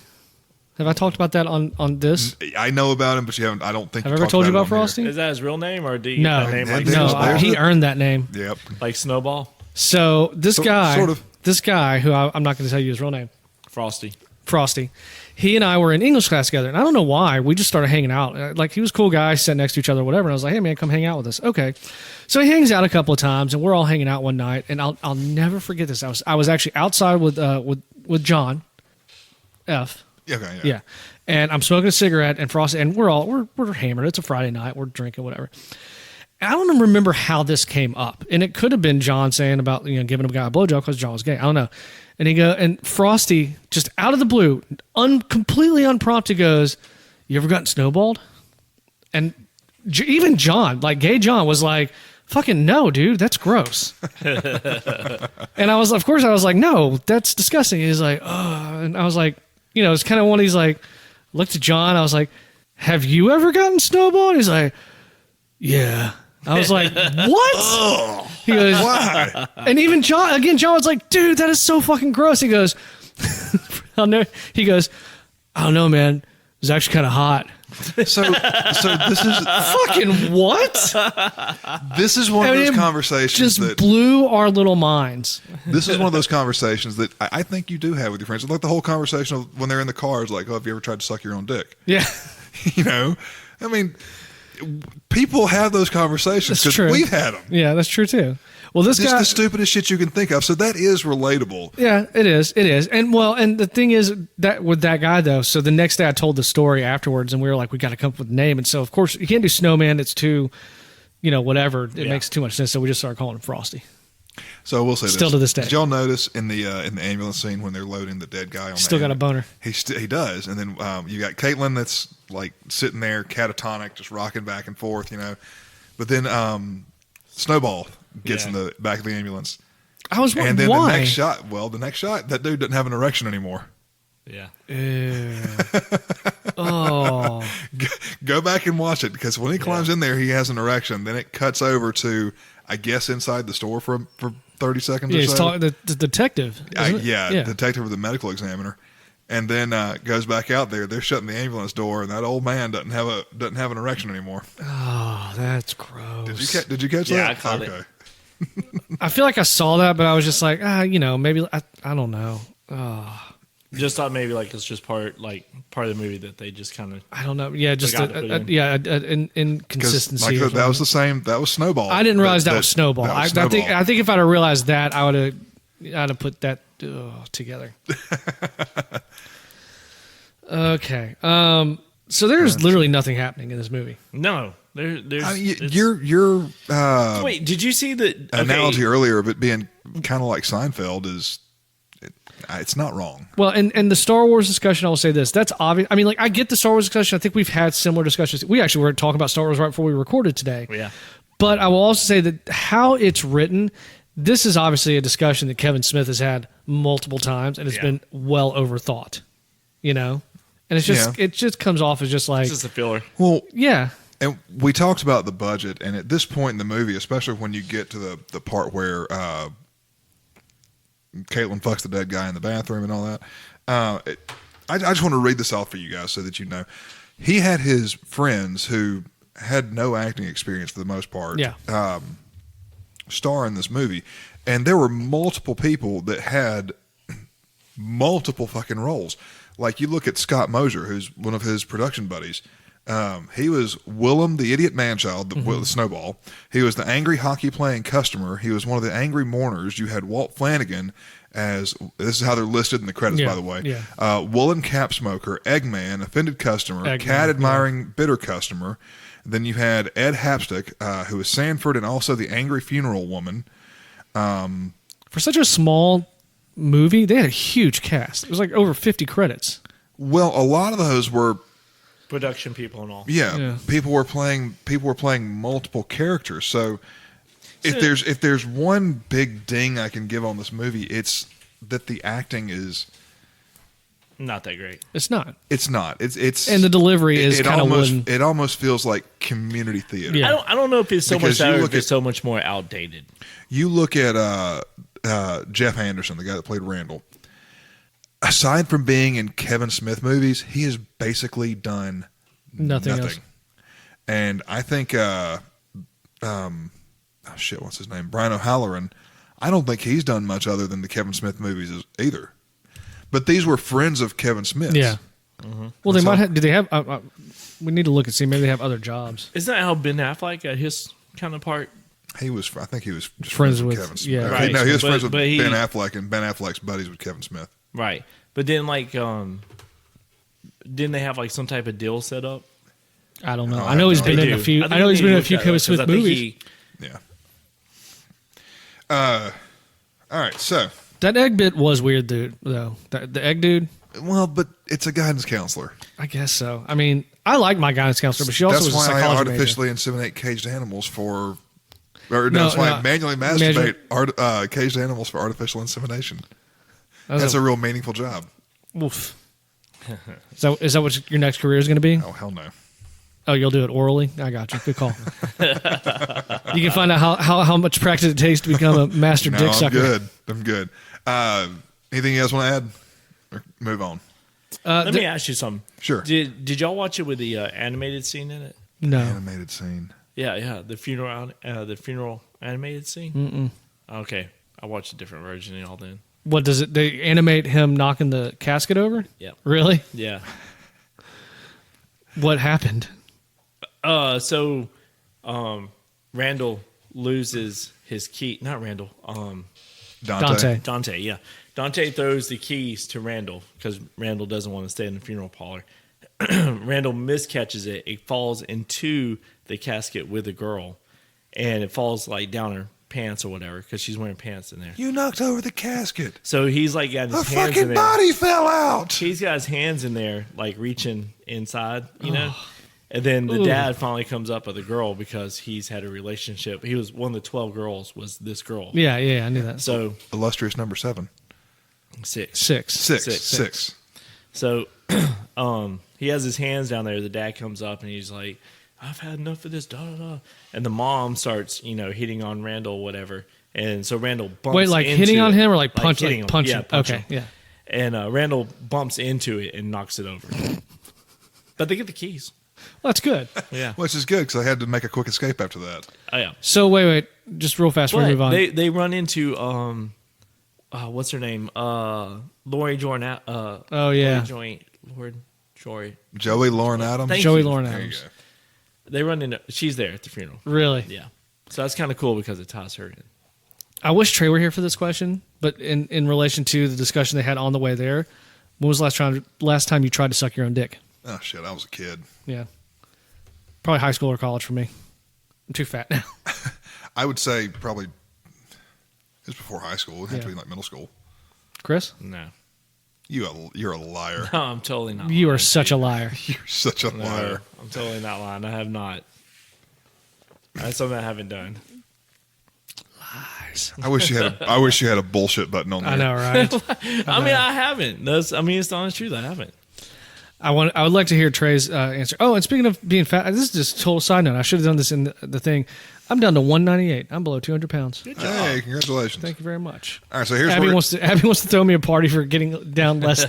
Speaker 2: Have I talked about that on this?
Speaker 1: I know about him, but you haven't. I don't think.
Speaker 2: Have I ever told you about Frosty?
Speaker 3: Is that his real name, or do you
Speaker 2: No,
Speaker 3: get that name like
Speaker 1: no,
Speaker 3: Snowball?
Speaker 2: he earned that name.
Speaker 1: Yep.
Speaker 3: Like Snowball?
Speaker 2: So this guy,
Speaker 1: sort of.
Speaker 2: this guy who I'm not going to tell you his real name,
Speaker 3: Frosty.
Speaker 2: he and I were in English class together, and I don't know why, we just started hanging out. Like, he was a cool guy, sat next to each other, whatever, and I was like, hey man, come hang out with us. Okay. So he hangs out a couple of times, and we're all hanging out one night, and I'll never forget this. I was actually outside with John F.
Speaker 1: Okay.
Speaker 2: Yeah. And I'm smoking a cigarette, and Frosty, and we're hammered. It's a Friday night. We're drinking, whatever. I don't remember how this came up, and it could have been John saying about giving a guy a blowjob because John was gay. I don't know. And Frosty, just out of the blue, completely unprompted, goes, "You ever gotten snowballed?" And even John, like gay John, was like, "Fucking no, dude, that's gross." And I was like, "No, that's disgusting." He's like, "Oh," and I was like, it's kind of one of these like, looked at John. I was like, "Have you ever gotten snowballed?" He's like, "Yeah." I was like, "What?" He goes,
Speaker 1: Why?
Speaker 2: and even John was like, "Dude, that is so fucking gross." He goes, he goes, "I don't know, man. It was actually kind of hot."
Speaker 1: So this is
Speaker 2: Fucking what?
Speaker 1: This is one of those conversations
Speaker 2: Just
Speaker 1: that
Speaker 2: blew our little minds.
Speaker 1: This is one of those conversations that I think you do have with your friends. It's like the whole conversation of when they're in the car is like, "Oh, have you ever tried to suck your own dick?"
Speaker 2: Yeah,
Speaker 1: I mean, people have those conversations
Speaker 2: That's
Speaker 1: because
Speaker 2: true.
Speaker 1: we've had them.
Speaker 2: yeah, that's true too. Well, this
Speaker 1: It's
Speaker 2: guy,
Speaker 1: the stupidest shit you can think of. So that is relatable.
Speaker 2: yeah, it is, and the thing is that with that guy though. So the next day, I told the story afterwards, and we were like, we got to come up with a name, and so of course you can't do Snowman. It's too, whatever. It makes too much sense. So we just started calling him Frosty.
Speaker 1: So we'll say
Speaker 2: Still
Speaker 1: this.
Speaker 2: to this day.
Speaker 1: Did y'all notice in the ambulance scene when they're loading the dead guy on?
Speaker 2: Still got a boner.
Speaker 1: He does, and then you got Caitlin that's like sitting there catatonic, just rocking back and forth, But then Snowball gets in the back of the ambulance,
Speaker 2: I was wondering
Speaker 1: and then
Speaker 2: why.
Speaker 1: the next shot, that dude doesn't have an erection anymore.
Speaker 3: Yeah.
Speaker 2: Ew. Oh.
Speaker 1: Go back and watch it because when he climbs in there, he has an erection. Then it cuts over to, I guess, inside the store for 30 seconds
Speaker 2: Yeah,
Speaker 1: or
Speaker 2: he's
Speaker 1: so.
Speaker 2: talking the detective. isn't it?
Speaker 1: Yeah, detective or the medical examiner, and then goes back out there. They're shutting the ambulance door, and that old man doesn't have an erection anymore.
Speaker 2: Oh, that's gross.
Speaker 1: Did you catch
Speaker 3: Yeah,
Speaker 1: that?
Speaker 3: I caught it.
Speaker 1: Okay.
Speaker 2: I feel like I saw that, but I was just like, maybe I don't know. Oh.
Speaker 3: Just thought maybe like it's just part of the movie that they just kind of.
Speaker 2: I don't know. Yeah, just an inconsistency.
Speaker 1: Like that was the same. That was Snowball.
Speaker 2: I didn't realize that was Snowball.
Speaker 1: That was
Speaker 2: I
Speaker 1: Snowball.
Speaker 2: think if I'd have realized that, I'd have put that together. Okay. So there's literally nothing happening in this movie.
Speaker 3: No, there's.
Speaker 1: Your
Speaker 3: wait, did you see the
Speaker 1: analogy earlier of it being kind of like Seinfeld is? It's not wrong.
Speaker 2: Well, and the Star Wars discussion, I will say this. That's obvious. I mean, like, I get the Star Wars discussion. I think we've had similar discussions. We actually were talking about Star Wars right before we recorded today.
Speaker 3: Yeah.
Speaker 2: But I will also say that how it's written, this is obviously a discussion that Kevin Smith has had multiple times, and it's been well overthought. You know? And it's just it just comes off as just like...
Speaker 3: It's just a filler.
Speaker 1: Well,
Speaker 2: yeah.
Speaker 1: And we talked about the budget, and at this point in the movie, especially when you get to the part where... Caitlin fucks the dead guy in the bathroom and all that. I just want to read this off for you guys so that you know. He had his friends who had no acting experience for the most part star in this movie. And there were multiple people that had multiple fucking roles. Like you look at Scott Mosier, who's one of his production buddies. He was Willem, the idiot manchild, the Snowball. He was the angry hockey-playing customer. He was one of the angry mourners. You had Walt Flanagan as, this is how they're listed in the credits, by the way.
Speaker 2: Yeah.
Speaker 1: Woolen cap smoker, Eggman, offended customer, cat-admiring bitter customer. Then you had Ed Hapstick, who was Sanford and also the angry funeral woman.
Speaker 2: For such a small movie, they had a huge cast. It was like over 50 credits.
Speaker 1: Well, a lot of those were...
Speaker 3: production people and all.
Speaker 1: Yeah. People were playing multiple characters. So if there's one big ding I can give on this movie, it's that the acting is
Speaker 3: not that great.
Speaker 2: It's not.
Speaker 1: It's
Speaker 2: and the delivery is kind of wooden.
Speaker 1: It almost feels like community theater.
Speaker 2: Yeah.
Speaker 3: I don't know if it's so much that or if it's so much more outdated.
Speaker 1: You look at Jeff Anderson, the guy that played Randall. Aside from being in Kevin Smith movies, he has basically done nothing
Speaker 2: else.
Speaker 1: And I think, what's his name? Brian O'Halloran. I don't think he's done much other than the Kevin Smith movies either. But these were friends of Kevin Smith's.
Speaker 2: Yeah. Mm-hmm. Well, they might have. Do they have? We need to look and see. Maybe they have other jobs.
Speaker 3: Isn't that how Ben Affleck got his kind of part?
Speaker 1: I think he was just
Speaker 2: friends with
Speaker 1: Kevin Smith.
Speaker 2: Yeah,
Speaker 1: right. No, he was friends with Ben Affleck, and Ben Affleck's buddies with Kevin Smith.
Speaker 3: Right. But then, like, didn't they have like some type of deal set up?
Speaker 2: I don't know. I know he's been in a few. I know he's been in a few Kevin Smith movies.
Speaker 1: Yeah. All right. So
Speaker 2: that egg bit was weird, dude. Though the egg dude.
Speaker 1: Well, but it's a guidance counselor.
Speaker 2: I guess so. I mean, I like my guidance counselor, but she also was a psychology major.
Speaker 1: That's why I artificially inseminate caged animals for. That's why I manually masturbate caged animals for artificial insemination. That's a real meaningful job.
Speaker 2: Oof. Is that what your next career is going to be?
Speaker 1: Oh, hell no.
Speaker 2: Oh, you'll do it orally? I got you. Good call. You can find out how much practice it takes to become a master dick sucker.
Speaker 1: I'm good. Anything you guys want to add? Or move on.
Speaker 3: Let me ask you something.
Speaker 1: Sure.
Speaker 3: Did y'all watch it with the animated scene in it?
Speaker 2: No.
Speaker 1: Animated scene.
Speaker 3: Yeah. The funeral animated scene?
Speaker 2: Mm-mm.
Speaker 3: Okay. I watched a different version of y'all then.
Speaker 2: What does it? They animate him knocking the casket over?
Speaker 3: Yeah.
Speaker 2: Really?
Speaker 3: Yeah.
Speaker 2: What happened?
Speaker 3: So Randall loses his key. Not Randall.
Speaker 2: Dante.
Speaker 3: Yeah. Dante throws the keys to Randall because Randall doesn't want to stay in the funeral parlor. Randall miscatches it. It falls into the casket with the girl, and it falls like down her pants or whatever because she's wearing pants in there.
Speaker 1: You knocked over the casket.
Speaker 3: So he's like got his hands in there.
Speaker 1: The fucking body fell out.
Speaker 3: He's got his hands in there, like reaching inside, you know. And then the dad finally comes up with the girl because he's had a relationship. He was one of the 12 girls. Was this girl?
Speaker 2: Yeah, I knew that.
Speaker 3: So
Speaker 1: illustrious number 7.
Speaker 3: 6. So he has his hands down there. The dad comes up and he's like, I've had enough of this, And the mom starts, hitting on Randall, whatever. And so Randall bumps
Speaker 2: Wait, like
Speaker 3: into
Speaker 2: hitting on
Speaker 3: it,
Speaker 2: him or like punching?
Speaker 3: Hitting him.
Speaker 2: Punching.
Speaker 3: Yeah, punching
Speaker 2: okay,
Speaker 3: him.
Speaker 2: yeah.
Speaker 3: And Randall bumps into it and knocks it over. But they get the keys.
Speaker 2: Well, that's good.
Speaker 3: Yeah.
Speaker 1: Which is good because I had to make a quick escape after that.
Speaker 3: Oh, yeah.
Speaker 2: So wait, just real fast before we move on.
Speaker 3: They run into what's her name? Lori Jordan.
Speaker 2: Oh yeah,
Speaker 3: Lord Jory.
Speaker 1: Joey Lauren Adams.
Speaker 3: Thank
Speaker 2: Joey
Speaker 3: you.
Speaker 2: Lauren
Speaker 1: There you
Speaker 2: Adams.
Speaker 1: go.
Speaker 3: They run into. She's there at the funeral.
Speaker 2: Really?
Speaker 3: Yeah. So that's kind of cool because it ties her in.
Speaker 2: I wish Trey were here for this question, but in relation to the discussion they had on the way there, when was the last time you tried to suck your own dick?
Speaker 1: Oh shit, I was a kid.
Speaker 2: Yeah, probably high school or college for me. I'm too fat now.
Speaker 1: I would say probably it was before high school. It would have to be like middle school.
Speaker 2: Chris,
Speaker 3: No.
Speaker 1: You're a liar.
Speaker 3: No, I'm totally not.
Speaker 2: you
Speaker 3: lying,
Speaker 2: are such
Speaker 3: dude.
Speaker 2: a liar.
Speaker 1: You're such a
Speaker 3: No,
Speaker 1: liar.
Speaker 3: I'm totally not lying. I have not. That's something I haven't done.
Speaker 2: Lies.
Speaker 1: I wish you had a bullshit button on there.
Speaker 2: I know, right?
Speaker 3: I mean, I haven't. It's the honest truth. I haven't.
Speaker 2: I would like to hear Trey's answer. Oh, and speaking of being fat, this is just a total side note. I should have done this in the thing. I'm down to 198. I'm below 200 pounds.
Speaker 3: Good job.
Speaker 1: Hey, congratulations.
Speaker 2: Thank you very much.
Speaker 1: All right, so here's
Speaker 2: Abby
Speaker 1: where
Speaker 2: wants to throw me a party for getting down less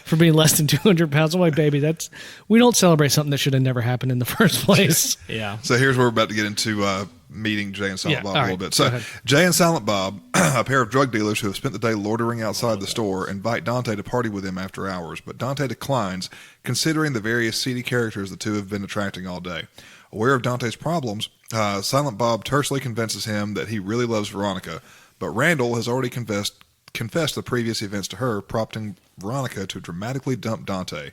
Speaker 2: for being less than 200 pounds. I'm like, baby, we don't celebrate something that should have never happened in the first place.
Speaker 3: Yeah.
Speaker 1: So here's where we're about to get into meeting Jay and Silent
Speaker 2: Yeah,
Speaker 1: Bob
Speaker 2: all
Speaker 1: a little
Speaker 2: right,
Speaker 1: bit.
Speaker 2: go
Speaker 1: So
Speaker 2: ahead.
Speaker 1: Jay and Silent Bob, a pair of drug dealers who have spent the day loitering outside the store, invite Dante to party with them after hours, but Dante declines, considering the various seedy characters the two have been attracting all day. Aware of Dante's problems, Silent Bob tersely convinces him that he really loves Veronica, but Randall has already confessed the previous events to her, prompting Veronica to dramatically dump Dante.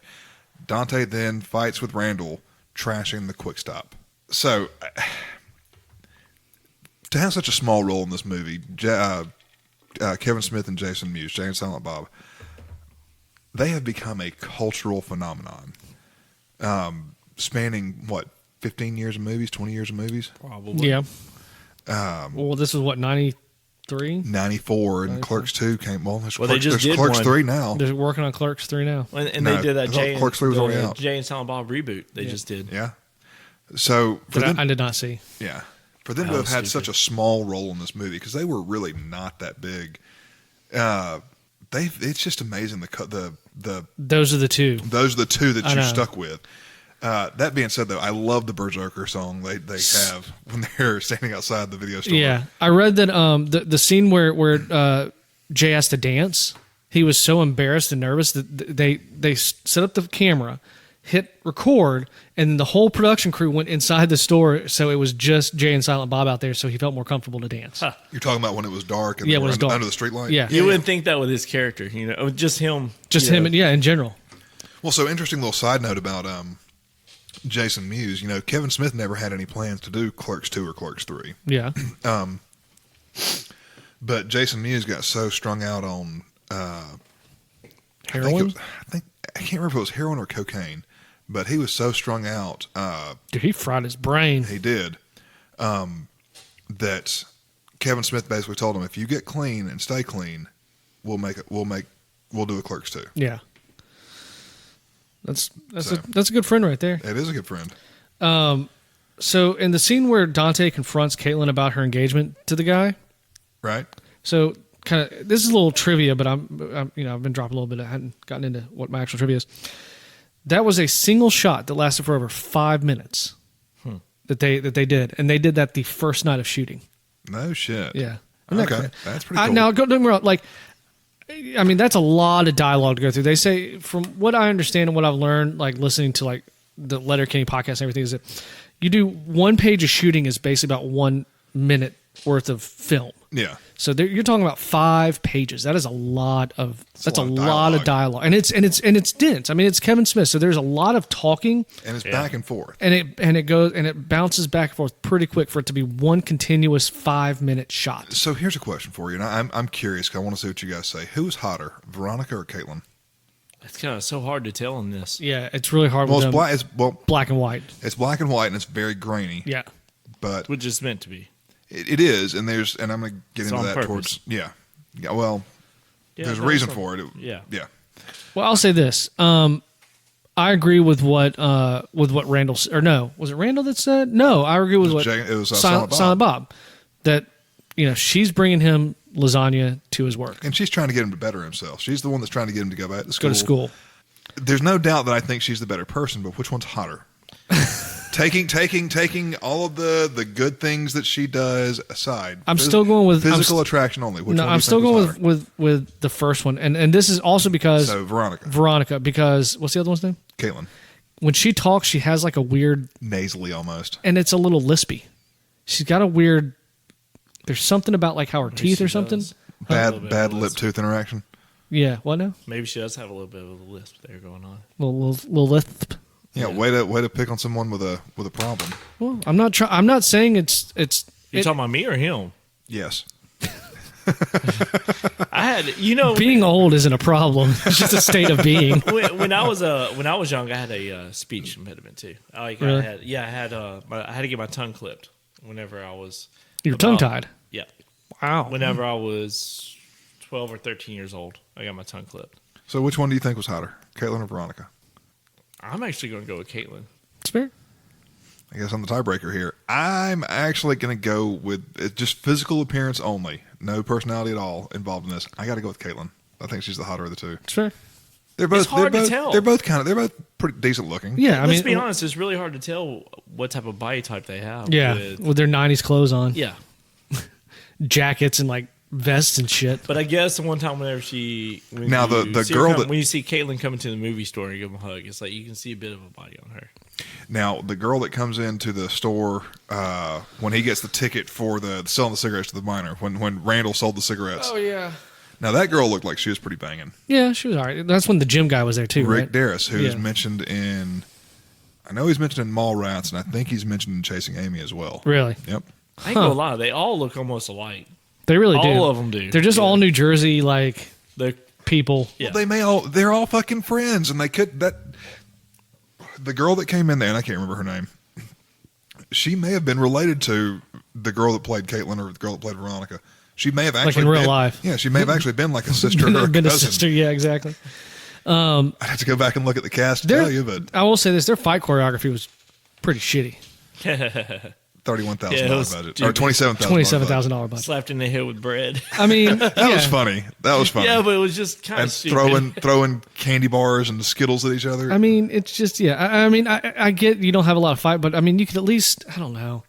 Speaker 1: Dante then fights with Randall, trashing the quick stop. So, to have such a small role in this movie, Kevin Smith and Jason Mewes, Jay and Silent Bob, they have become a cultural phenomenon, spanning, 15 years of movies, 20 years of movies?
Speaker 3: Probably.
Speaker 2: Yeah. Well, this was what, 93?
Speaker 1: 94, and Clerks 2 came. Well, there's
Speaker 3: Well, they
Speaker 1: Clerks,
Speaker 3: just
Speaker 1: there's
Speaker 3: did
Speaker 1: Clerks
Speaker 3: one.
Speaker 1: 3 now.
Speaker 2: They're working on Clerks 3 now.
Speaker 3: And
Speaker 1: No,
Speaker 3: they did
Speaker 1: I
Speaker 3: that
Speaker 1: thought Clerks 3 was already out.
Speaker 3: Jay and Silent Bob reboot. They just did.
Speaker 1: Yeah. So, for them,
Speaker 2: I did not see.
Speaker 1: yeah, for them
Speaker 3: That
Speaker 1: to have
Speaker 3: was
Speaker 1: had
Speaker 3: stupid.
Speaker 1: such a small role in this movie, because they were really not that big. It's just amazing
Speaker 2: Those are the two.
Speaker 1: those are the two that
Speaker 2: I
Speaker 1: you
Speaker 2: know.
Speaker 1: stuck with. That being said, though, I love the Berserker song they have when they're standing outside the video store.
Speaker 2: Yeah, I read that the scene where Jay has to dance, he was so embarrassed and nervous that they set up the camera, hit record, and the whole production crew went inside the store, so it was just Jay and Silent Bob out there, so he felt more comfortable to dance.
Speaker 3: Huh.
Speaker 1: You're talking about when it was dark and
Speaker 2: Yeah,
Speaker 1: they
Speaker 2: when
Speaker 1: were
Speaker 2: it was dark.
Speaker 1: under the street light?
Speaker 2: Yeah.
Speaker 3: You wouldn't think that with his character, just him.
Speaker 2: Just him, and in general.
Speaker 1: Well, so interesting little side note about Jason Mewes. Kevin Smith never had any plans to do Clerks 2 or Clerks 3.
Speaker 2: Yeah,
Speaker 1: But Jason Mewes got so strung out on
Speaker 2: heroin.
Speaker 1: I can't remember if it was heroin or cocaine, but he was so strung out.
Speaker 2: Dude, he fried his brain.
Speaker 1: He did. That Kevin Smith basically told him, if you get clean and stay clean, we'll do a Clerks 2.
Speaker 2: Yeah, that's
Speaker 1: So-
Speaker 2: a good friend right there.
Speaker 1: It is a good friend.
Speaker 2: So in the scene where Dante confronts Caitlin about her engagement to the guy,
Speaker 1: Right?
Speaker 2: so kind of this is a little trivia, but I'm I've been dropping a little bit. I hadn't gotten into what my actual trivia is. That was a single shot that lasted for over 5 minutes. That they did, and they did that the first night of shooting.
Speaker 1: No shit.
Speaker 2: Yeah. Isn't that
Speaker 1: Okay.
Speaker 2: crazy?
Speaker 1: That's pretty cool.
Speaker 2: Now, don't get me wrong. Like, I mean, that's a lot of dialogue to go through. They say, from what I understand and what I've learned, like listening to like the Letterkenny podcast and everything, is that you do 1 page of shooting is basically about 1 minute worth of film.
Speaker 1: Yeah.
Speaker 2: So you're talking about 5 pages. That is a lot of
Speaker 1: a lot of
Speaker 2: lot of dialogue, and it's dense. I mean, it's Kevin Smith, so there's a lot of talking,
Speaker 1: And it's back and forth.
Speaker 2: and it bounces back and forth pretty quick for it to be one continuous 5-minute shot.
Speaker 1: So here's a question for you, and I'm curious because I want to see what you guys say. Who's hotter, Veronica or Caitlin?
Speaker 3: It's kind of so hard to tell in this.
Speaker 2: Yeah, it's really hard
Speaker 1: Well,
Speaker 2: with
Speaker 1: it's
Speaker 2: them. Black and white.
Speaker 1: It's black and white, and it's very grainy.
Speaker 2: Yeah.
Speaker 1: But
Speaker 3: Which is meant to be.
Speaker 1: it is, and I'm going to get
Speaker 3: It's
Speaker 1: into
Speaker 3: on
Speaker 1: that
Speaker 3: purpose.
Speaker 1: towards. Yeah. Well,
Speaker 3: Yeah,
Speaker 1: there's a
Speaker 3: no,
Speaker 1: reason
Speaker 3: it's
Speaker 1: for it.
Speaker 3: Yeah.
Speaker 1: Yeah.
Speaker 2: Well, I'll say this. I agree with what Randall or no, was it Randall that said? No, I agree with what
Speaker 1: It was
Speaker 2: Silent Bob. That she's bringing him lasagna to his work.
Speaker 1: And she's trying to get him to better himself. She's the one that's trying to get him to go back to school.
Speaker 2: Go to school.
Speaker 1: There's no doubt that I think she's the better person, but which one's hotter? taking all of the good things that she does aside.
Speaker 2: I'm still going with
Speaker 1: physical attraction only. Which one
Speaker 2: I'm still going with the first one, and this is also because Veronica. Because what's the other one's name?
Speaker 1: Caitlin.
Speaker 2: When she talks, she has like a weird
Speaker 1: nasally almost,
Speaker 2: and it's a little lispy. She's got a weird. There's something about like how her teeth or something.
Speaker 1: Bad lip tooth interaction.
Speaker 2: Yeah. What now?
Speaker 3: Maybe she does have a little bit of a lisp there going on.
Speaker 2: Little lisp.
Speaker 1: Yeah, way to pick on someone with a problem.
Speaker 2: Well, I'm not saying it's.
Speaker 3: You talking about me or him?
Speaker 1: Yes.
Speaker 3: I had
Speaker 2: being old isn't a problem. It's just a state of being.
Speaker 3: When I was young, I had a speech impediment too.
Speaker 2: Really?
Speaker 3: I had to get my tongue clipped whenever I was.
Speaker 2: You're tongue tied.
Speaker 3: Yeah.
Speaker 2: Wow.
Speaker 3: Whenever I was 12 or 13 years old, I got my tongue clipped.
Speaker 1: So which one do you think was hotter, Caitlin or Veronica?
Speaker 3: I'm actually going to go with Caitlin.
Speaker 2: It's fair.
Speaker 1: I guess I'm the tiebreaker here. I'm actually going to go with just physical appearance only. No personality at all involved in this. I got to go with Caitlin. I think she's the hotter of the two.
Speaker 2: It's fair.
Speaker 1: They're both.
Speaker 3: It's hard
Speaker 1: to
Speaker 3: tell.
Speaker 1: They're both pretty decent looking.
Speaker 2: Yeah,
Speaker 3: Let's be honest. It's really hard to tell what type of body type they have.
Speaker 2: Yeah, with their '90s clothes on.
Speaker 3: Yeah,
Speaker 2: jackets and like vests and shit.
Speaker 3: But I guess one time when you see Caitlin come into the movie store and give him a hug, it's like you can see a bit of a body on her.
Speaker 1: Now the girl that comes into the store when he gets the ticket for selling the cigarettes to the minor, when Randall sold the cigarettes.
Speaker 2: Oh yeah.
Speaker 1: Now that girl looked like she was pretty banging.
Speaker 2: Yeah, she was all right. That's when the gym guy was there too,
Speaker 1: Rick
Speaker 2: right?
Speaker 1: Darris, who's mentioned in, I know he's mentioned in Mallrats, and I think he's mentioned in Chasing Amy as well.
Speaker 2: Really?
Speaker 1: Yep.
Speaker 3: I ain't gonna lie, they all look almost alike.
Speaker 2: They really do.
Speaker 3: All of them do.
Speaker 2: They're just all New Jersey like people.
Speaker 1: Yeah. Well, they're all fucking friends, and they could the girl that came in there, and I can't remember her name. She may have been related to the girl that played Caitlin or the girl that played Veronica. She may have actually
Speaker 2: in real life.
Speaker 1: Yeah, she may have actually been like a sister or a
Speaker 2: been
Speaker 1: cousin.
Speaker 2: a sister. Yeah, exactly.
Speaker 1: I'd have to go back and look at the cast to tell you, but
Speaker 2: I will say this: their fight choreography was pretty shitty.
Speaker 1: $31,000 budget or $27,000
Speaker 2: budget.
Speaker 3: Slapped in the head with bread.
Speaker 2: I mean,
Speaker 1: that was funny. That was funny.
Speaker 3: Yeah, but it was just kind of
Speaker 1: stupid. throwing candy bars and Skittles at each other.
Speaker 2: I mean, it's just I mean, I get you don't have a lot of fight, but I mean, you could at least I don't know.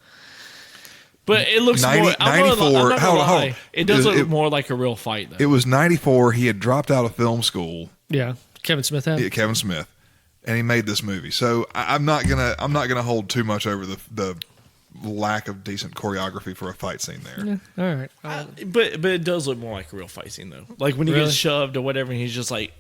Speaker 3: But it looks
Speaker 1: 94.
Speaker 3: It does look more like a real fight, though.
Speaker 1: It was 94. He had dropped out of film school.
Speaker 2: Yeah, Kevin Smith had.
Speaker 1: Yeah, Kevin Smith, and he made this movie. So I'm not gonna hold too much over the lack of decent choreography for a fight scene there.
Speaker 2: Yeah, all right.
Speaker 3: But it does look more like a real fight scene, though. Like when he gets shoved or whatever, and he's just like,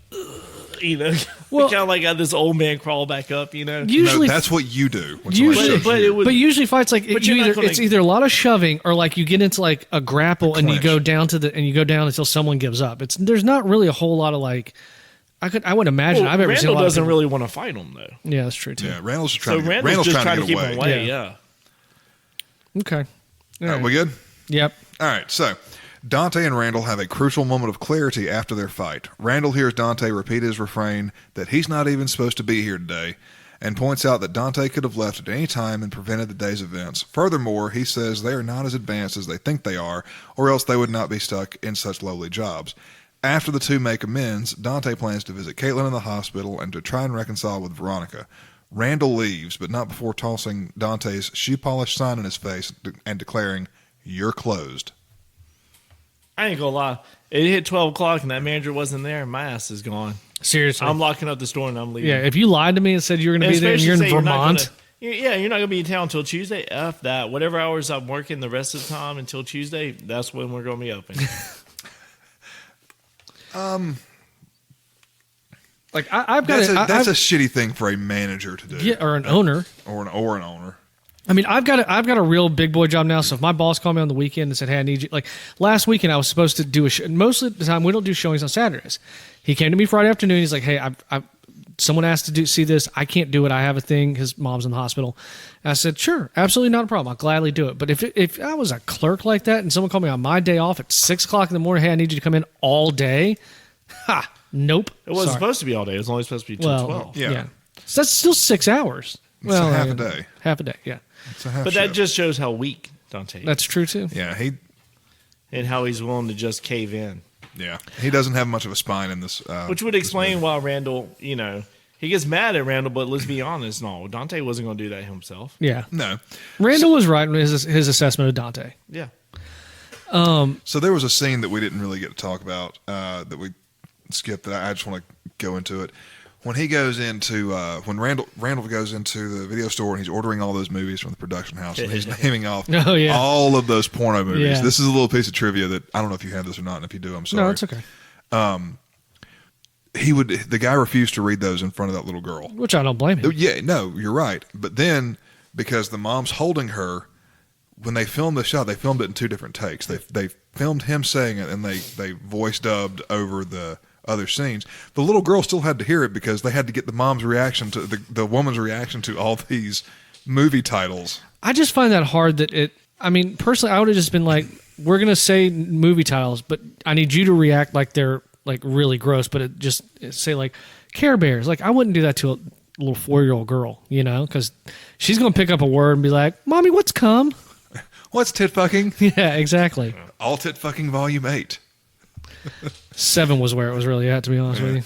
Speaker 3: well, kind of like got this old man crawl back up,
Speaker 2: Usually,
Speaker 1: that's what you do.
Speaker 2: But usually fights like it's either a lot of shoving or like you get into like a grapple and you go down until someone gives up. There's not really a whole lot of like. I would imagine I've ever seen.
Speaker 3: Randall doesn't really want to fight him though.
Speaker 2: Yeah, that's true too.
Speaker 1: Yeah, Randall's just trying to
Speaker 3: keep him away. Yeah.
Speaker 2: Okay.
Speaker 1: All right, we good?
Speaker 2: Yep.
Speaker 1: All right, so Dante and Randall have a crucial moment of clarity after their fight. Randall hears Dante repeat his refrain that he's not even supposed to be here today and points out that Dante could have left at any time and prevented the day's events. Furthermore, he says they are not as advanced as they think they are, or else they would not be stuck in such lowly jobs. After the two make amends, Dante plans to visit Caitlin in the hospital and to try and reconcile with Veronica. Randall leaves, but not before tossing Dante's shoe polish sign in his face and declaring, "You're closed."
Speaker 3: I ain't gonna lie. It hit 12 o'clock and that manager wasn't there. My ass is gone.
Speaker 2: Seriously.
Speaker 3: I'm locking up the store and I'm leaving.
Speaker 2: Yeah, if you lied to me and said you were going to be there and you're in Vermont.
Speaker 3: You're not going to be in town until Tuesday. F that. Whatever hours I'm working the rest of the time until Tuesday, that's when we're going to be open.
Speaker 2: Like I've got
Speaker 1: that's a shitty thing for a manager to do.
Speaker 2: Yeah, or an owner.
Speaker 1: Or an owner.
Speaker 2: I mean, I've got a real big boy job now. So if my boss called me on the weekend and said, "Hey, I need you," like last weekend, I was supposed to do a show. Most of the time, we don't do showings on Saturdays. He came to me Friday afternoon. He's like, "Hey, someone asked to see this. I can't do it. I have a thing. His mom's in the hospital." And I said, "Sure, absolutely not a problem. I'll gladly do it." But if I was a clerk like that and someone called me on my day off at 6 o'clock in the morning, "Hey, I need you to come in all day," nope.
Speaker 3: It wasn't supposed to be all day. It was only supposed to be till 12.
Speaker 1: Yeah.
Speaker 2: So that's still 6 hours.
Speaker 1: It's half a day.
Speaker 2: Half a day, yeah.
Speaker 3: But that just shows how weak Dante is.
Speaker 2: That's true, too.
Speaker 1: Yeah,
Speaker 3: and how he's willing to just cave in.
Speaker 1: Yeah, he doesn't have much of a spine in this.
Speaker 3: Which would explain why Randall, He gets mad at Randall, but let's be honest, no, Dante wasn't going to do that himself.
Speaker 2: Yeah.
Speaker 1: No.
Speaker 2: Randall was right in his assessment of Dante.
Speaker 3: Yeah.
Speaker 1: So there was a scene that we didn't really get to talk about that we skipped that I just want to go into it. When he goes into when Randall goes into the video store and he's ordering all those movies from the production house and he's naming off all of those porno movies.
Speaker 2: Yeah.
Speaker 1: This is a little piece of trivia that I don't know if you have this or not, and if you do, I'm sorry.
Speaker 2: No, it's okay.
Speaker 1: The guy refused to read those in front of that little girl.
Speaker 2: Which I don't blame him.
Speaker 1: Yeah, no, you're right. But then because the mom's holding her, when they filmed the shot, they filmed it in 2 different takes. They filmed him saying it and they voice dubbed over the other scenes. The little girl still had to hear it because they had to get the mom's reaction to the woman's reaction to all these movie titles.
Speaker 2: I just find that hard personally, I would have just been like, we're going to say movie titles, but I need you to react like they're like really gross, but say like Care Bears. Like I wouldn't do that to a little 4-year-old girl, because she's going to pick up a word and be like, Mommy, what's cum?
Speaker 1: What's tit fucking?
Speaker 2: Yeah, exactly.
Speaker 1: All tit fucking volume 8.
Speaker 2: 7 was where it was really at, to be honest with you.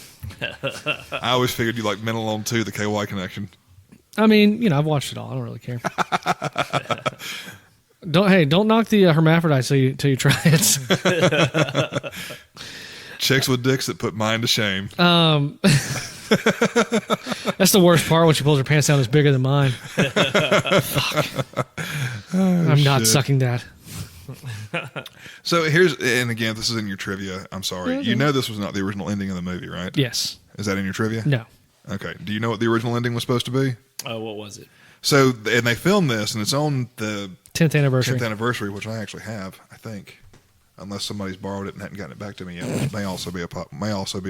Speaker 1: I always figured you like Men Alone 2, the KY Connection.
Speaker 2: I mean, I've watched it all. I don't really care. Don't knock the hermaphrodites till you try it.
Speaker 1: Chicks with dicks that put mine to shame.
Speaker 2: That's the worst part when she pulls her pants down. It's bigger than mine. Fuck. I'm not sucking that.
Speaker 1: So and again, this is in your trivia. I'm sorry.
Speaker 2: Okay.
Speaker 1: You know this was not the original ending of the movie, right?
Speaker 2: Yes.
Speaker 1: Is that in your trivia?
Speaker 2: No.
Speaker 1: Okay. Do you know what the original ending was supposed to be?
Speaker 3: What was it?
Speaker 1: So, and they filmed this, and it's on the
Speaker 2: 10th anniversary.
Speaker 1: 10th anniversary, which I actually have, I think. Unless somebody's borrowed it and hadn't gotten it back to me yet, which may also be a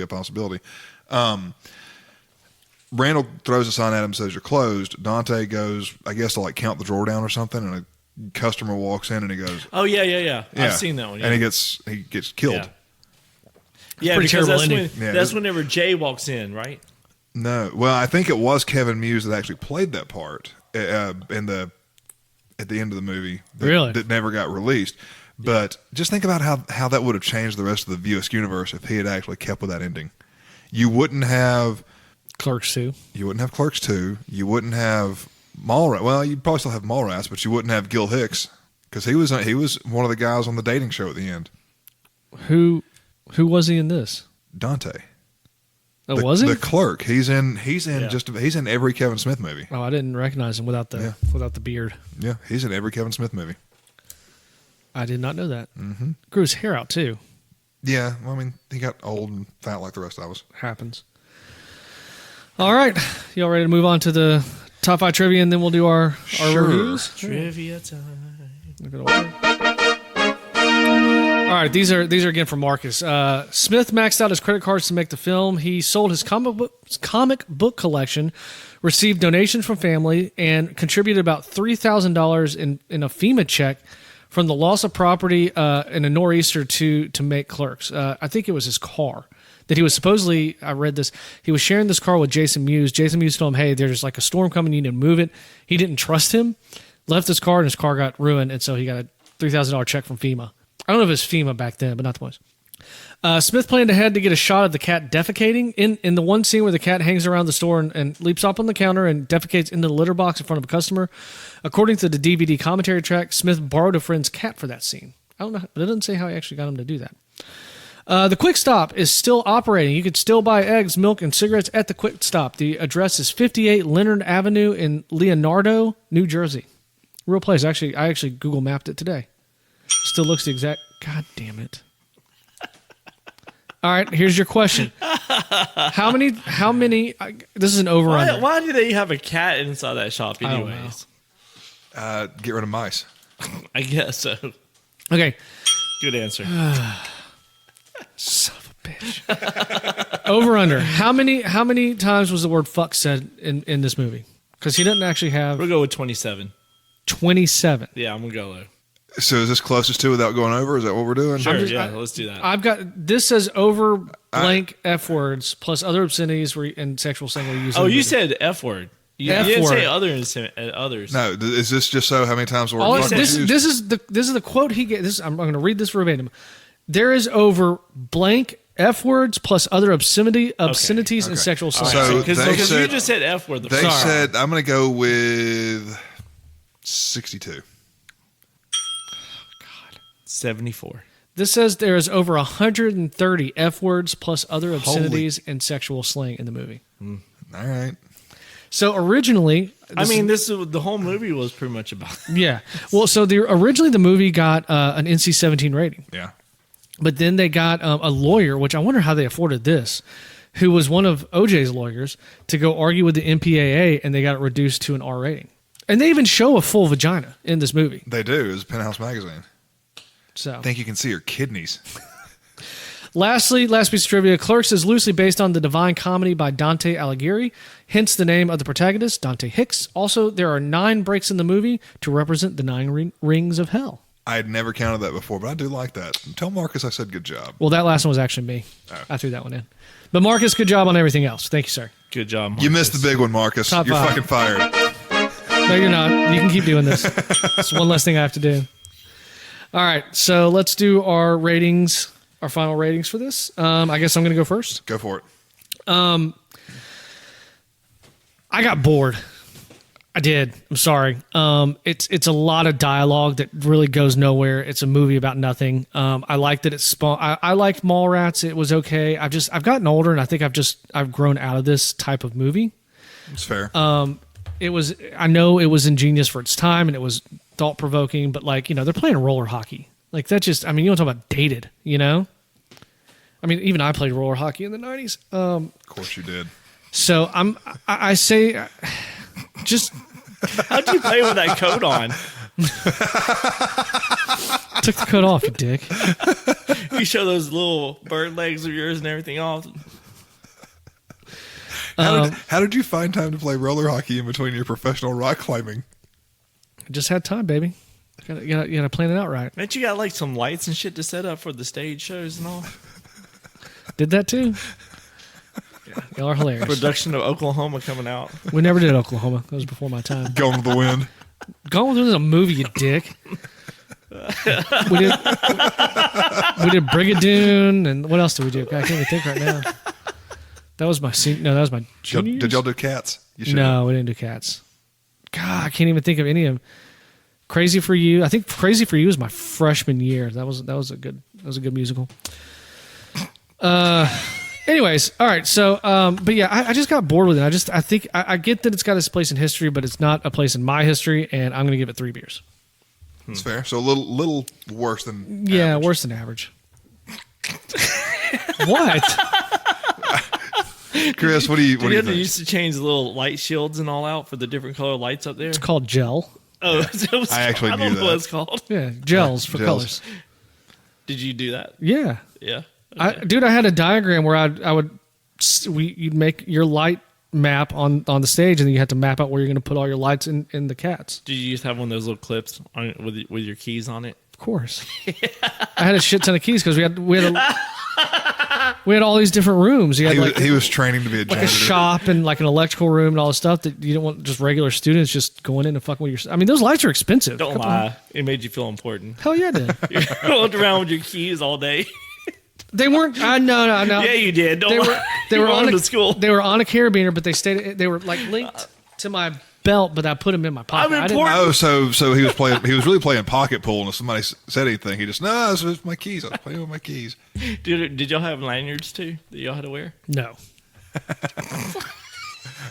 Speaker 1: possibility. Randall throws a sign at him and says, "You're closed." Dante goes, I guess, to like count the drawer down or something, and a customer walks in and he goes,
Speaker 3: "Oh yeah. I've seen that one." Yeah.
Speaker 1: And he gets killed.
Speaker 3: Yeah,
Speaker 2: pretty
Speaker 3: because
Speaker 2: terrible ending.
Speaker 3: that's whenever Jay walks in, right?
Speaker 1: No, well, I think it was Kevin Muse that actually played that part at the end of the movie. That never got released. But just think about how that would have changed the rest of the View Askew-niverse if he had actually kept with that ending. You wouldn't have
Speaker 2: Clerks 2.
Speaker 1: You wouldn't have Clerks 2. You wouldn't have Mallrats. Well, you'd probably still have Mallrats, but you wouldn't have Gil Hicks because he was one of the guys on the dating show at the end.
Speaker 2: Who was he in this?
Speaker 1: Dante.
Speaker 2: Oh, was he?
Speaker 1: The clerk. He's in every Kevin Smith movie.
Speaker 2: Oh, I didn't recognize him without the beard.
Speaker 1: Yeah, he's in every Kevin Smith movie.
Speaker 2: I did not know that.
Speaker 1: Mm-hmm.
Speaker 2: Grew his hair out too.
Speaker 1: Yeah, well, I mean, he got old and fat like the rest of us.
Speaker 2: Happens. All right, y'all ready to move on to the top 5 trivia, and then we'll do our reviews?
Speaker 3: Trivia time.
Speaker 2: All right, these are again from Marcus. Smith maxed out his credit cards to make the film. He sold his comic book collection, received donations from family, and contributed about $3,000 in a FEMA check from the loss of property in a nor'easter to make Clerks. I think it was his car that he was supposedly, I read this, he was sharing this car with Jason Mewes. Jason Mewes told him, hey, there's like a storm coming, you need to move it. He didn't trust him, left his car, and his car got ruined, and so he got a $3,000 check from FEMA. I don't know if it was FEMA back then, but not the most. Smith planned ahead to get a shot of the cat defecating. In the one scene where the cat hangs around the store and leaps up on the counter and defecates into the litter box in front of a customer, according to the DVD commentary track, Smith borrowed a friend's cat for that scene. I don't know, but it doesn't say how he actually got him to do that. The Quick Stop is still operating. You could still buy eggs, milk, and cigarettes at the Quick Stop. The address is 58 Leonard Avenue in Leonardo, New Jersey. Real place. I actually Google mapped it today. Still looks the exact. God damn it. All right, here's your question. How many, this is an over-under.
Speaker 3: Why do they have a cat inside that shop anyways?
Speaker 1: Get rid of mice.
Speaker 3: I guess so.
Speaker 2: Okay.
Speaker 3: Good answer.
Speaker 2: Son of a bitch. Over-under. How many times was the word fuck said in this movie? Because he didn't actually have...
Speaker 3: We'll go with 27.
Speaker 2: 27.
Speaker 3: Yeah, I'm going to go low.
Speaker 1: So is this closest to without going over? Is that what we're doing?
Speaker 3: Sure, let's do that.
Speaker 2: I've got, this says over blank F words plus other obscenities and sexual sin were used.
Speaker 3: Oh, you said F word. You didn't say others.
Speaker 1: No, is this just so how many times the word fuck was used?
Speaker 2: This is the quote he gave. I'm going to read this verbatim. There is over blank F words plus other obscenities and
Speaker 1: Okay.
Speaker 2: sexual slang.
Speaker 1: So
Speaker 3: Because
Speaker 1: they
Speaker 3: you
Speaker 1: said-
Speaker 3: just said F word.
Speaker 1: They said I'm going to go with 62.
Speaker 3: 74.
Speaker 2: This says there is over 130 F words plus other obscenities and sexual slang in the movie.
Speaker 1: All right.
Speaker 2: So originally,
Speaker 3: the whole movie was pretty much about.
Speaker 2: yeah. Well, so originally the movie got an NC-17 rating,
Speaker 1: Yeah.
Speaker 2: but then they got a lawyer, which I wonder how they afforded this, who was one of OJ's lawyers, to go argue with the MPAA, and they got it reduced to an R rating. And they even show a full vagina in this movie.
Speaker 1: They do. It's Penthouse Magazine.
Speaker 2: So
Speaker 1: I think you can see her kidneys.
Speaker 2: Lastly, last piece of trivia, Clerks is loosely based on the Divine Comedy by Dante Alighieri, hence the name of the protagonist, Dante Hicks. Also, there are 9 breaks in the movie to represent the 9 rings of hell.
Speaker 1: I had never counted that before, but I do like that. Tell Marcus I said good job.
Speaker 2: Well, that last one was actually me.
Speaker 1: Oh.
Speaker 2: I threw that one in. But Marcus, good job on everything else. Thank you, sir.
Speaker 3: Good job, Marcus.
Speaker 1: You missed the big one, Marcus.
Speaker 2: Top
Speaker 1: You're
Speaker 2: 5.
Speaker 1: fucking fired.
Speaker 2: No, you're not. You can keep doing this. It's one less thing I have to do. All right, so let's do our ratings, our final ratings for this. I guess I'm going to go first.
Speaker 1: Go for it.
Speaker 2: I got bored. I did. I'm sorry. It's a lot of dialogue that really goes nowhere. It's a movie about nothing. I liked that it spawned. I liked Mallrats. It was okay. I've gotten older, and I think I've grown out of this type of movie.
Speaker 1: It's fair.
Speaker 2: I know it was ingenious for its time, and it was thought provoking. But they're playing roller hockey. Like that just. I mean, you want to talk about dated? I mean, even I played roller hockey in the '90s.
Speaker 1: Of course you did.
Speaker 2: So I say, just
Speaker 3: How'd you play with that coat on?
Speaker 2: took the coat off, you dick.
Speaker 3: You show those little bird legs of yours and everything off.
Speaker 1: How did you find time to play roller hockey in between your professional rock climbing?
Speaker 2: Just had time, baby. You gotta plan it out right.
Speaker 3: Bet you got like some lights and shit to set up for the stage shows and all.
Speaker 2: Did that too. Y'all are hilarious.
Speaker 3: Production of Oklahoma coming out.
Speaker 2: We never did Oklahoma. That was before my time.
Speaker 1: Gone with the Wind.
Speaker 2: Gone with a movie, you dick. We did Brigadoon, and what else did we do? I can't even think right now. That was my senior. No, that was my junior.
Speaker 1: Did y'all do Cats? You should
Speaker 2: No, we didn't do Cats. God, I can't even think of any of them. Crazy for You. I think Crazy for You was my freshman year. That was a good musical. Anyways, all right. So, but yeah, I just got bored with it. I think I get that it's got its place in history, but it's not a place in my history, and I'm going to give it 3 beers.
Speaker 1: It's fair. So a little worse than
Speaker 2: Yeah,
Speaker 1: average.
Speaker 2: worse than average. What?
Speaker 1: Chris, what do you
Speaker 3: They
Speaker 1: think?
Speaker 3: used to change the little light shields and all out for the different color lights up there.
Speaker 2: It's called gel.
Speaker 3: Oh, it was,
Speaker 1: I actually
Speaker 3: I
Speaker 1: knew
Speaker 3: don't know
Speaker 1: that.
Speaker 3: what it's called.
Speaker 2: Yeah, gels for
Speaker 1: Gels.
Speaker 2: colors.
Speaker 3: Did you do that?
Speaker 2: Yeah.
Speaker 3: Yeah.
Speaker 2: I had a diagram where you'd make your light map on the stage, and then you had to map out where you're going to put all your lights in the cats.
Speaker 3: Did you used to have one of those little clips on with your keys on it?
Speaker 2: Of course. I had a shit ton of keys because we had all these different rooms. You had
Speaker 1: He was training to be a
Speaker 2: like
Speaker 1: janitor.
Speaker 2: a shop and like an electrical room and all this stuff that you don't want just regular students just going in and fucking with your. I mean, those lights are expensive.
Speaker 3: Don't lie. It made you feel important.
Speaker 2: Hell yeah, it did.
Speaker 3: You walked around with your keys all day.
Speaker 2: They weren't. No.
Speaker 3: Yeah, you did. Don't lie.
Speaker 2: They
Speaker 3: You
Speaker 2: were on
Speaker 3: to school.
Speaker 2: They were on a carabiner, but they were like linked to my belt, but I put them in my pocket.
Speaker 3: I'm
Speaker 2: I didn't-
Speaker 3: important.
Speaker 1: So he was playing. He was really playing pocket pool, and if somebody said anything, he just no. It's my keys. I was playing with my keys.
Speaker 3: Did y'all have lanyards too that y'all had to wear?
Speaker 2: No.
Speaker 1: All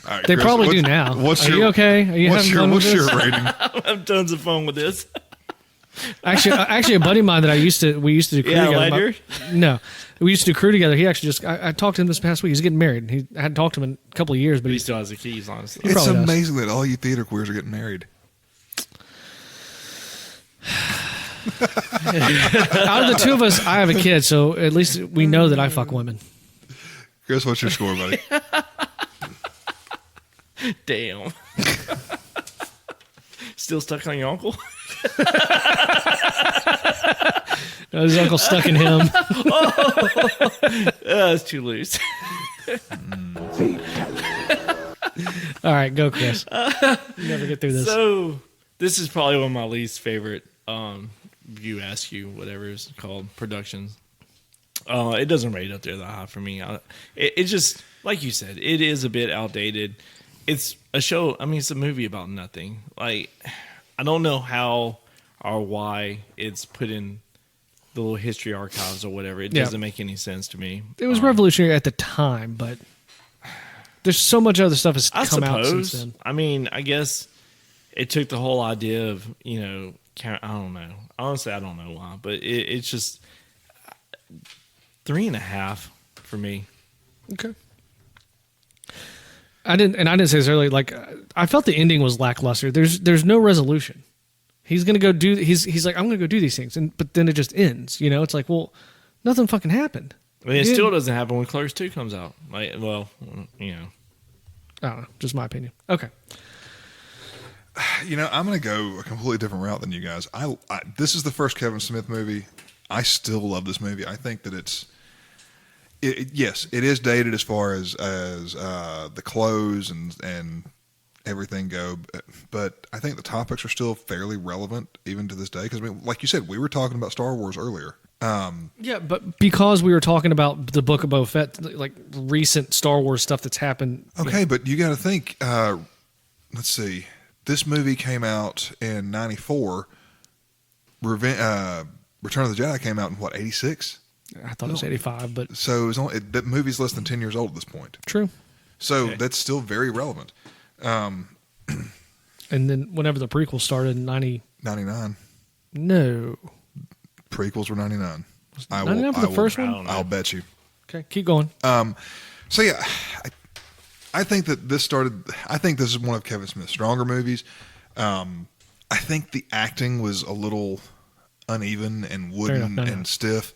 Speaker 1: right,
Speaker 2: They
Speaker 1: Chris,
Speaker 2: probably do now. Are you okay? Are you having fun with
Speaker 1: What's your
Speaker 2: this?
Speaker 1: rating?
Speaker 3: I have tons of fun with this.
Speaker 2: Actually, a buddy of mine that we used to do crew
Speaker 3: Yeah,
Speaker 2: together.
Speaker 3: Ledger?
Speaker 2: No, we used to do crew together. He actually I talked to him this past week. He's getting married. I hadn't talked to him in a couple of years, but
Speaker 3: He
Speaker 2: he's
Speaker 3: still has the keys, honestly.
Speaker 1: It's
Speaker 2: probably does.
Speaker 1: amazing that all you theater queers are getting married.
Speaker 2: out of the two of us. I have a kid, so at least we know that I fuck women.
Speaker 1: Chris, what's your score, buddy?
Speaker 3: Damn. Still stuck on your uncle?
Speaker 2: His uncle stuck in him.
Speaker 3: That's too loose.
Speaker 2: All right, go, Chris. You never get through this.
Speaker 3: So, this is probably one of my least favorite View Askew, whatever it's called, productions. It doesn't rate up there that high for me. It just, like you said, it is a bit outdated. It's a show. I mean, it's a movie about nothing. Like, I don't know how or why it's put in the little history archives or whatever. It doesn't make any sense to me.
Speaker 2: It was revolutionary at the time, but there's so much other stuff has come out since then.
Speaker 3: I mean, I guess it took the whole idea of, I don't know. Honestly, I don't know why, but it's just 3.5 for me.
Speaker 2: Okay. I didn't say this earlier. Like, I felt the ending was lackluster. There's no resolution. He's gonna go do. He's like, I'm gonna go do these things, but then it just ends. It's like, well, nothing fucking happened.
Speaker 3: I mean, it still doesn't happen when Clerks 2 comes out. Like, well,
Speaker 2: I don't know. Just my opinion. Okay.
Speaker 1: I'm going to go a completely different route than you guys. This is the first Kevin Smith movie. I still love this movie. I think that yes, it is dated as far as the clothes and everything go, but I think the topics are still fairly relevant even to this day. Because, like you said, we were talking about Star Wars earlier.
Speaker 2: Yeah, but because we were talking about the Book of Boba Fett, like recent Star Wars stuff that's happened.
Speaker 1: Okay, but you got to think. Let's see. This movie came out in '94. Return of the Jedi came out in what, 86?
Speaker 2: I thought it was 85, but
Speaker 1: so it was the movie's less than 10 years old at this point.
Speaker 2: True.
Speaker 1: So that's still very relevant.
Speaker 2: And then whenever the prequel started in
Speaker 1: 99.
Speaker 2: No.
Speaker 1: Prequels were 99.
Speaker 2: 99 for the first one?
Speaker 1: I'll bet you.
Speaker 2: Okay, keep going.
Speaker 1: So yeah, I think that this started. I think this is one of Kevin Smith's stronger movies. I think the acting was a little uneven and wooden and stiff,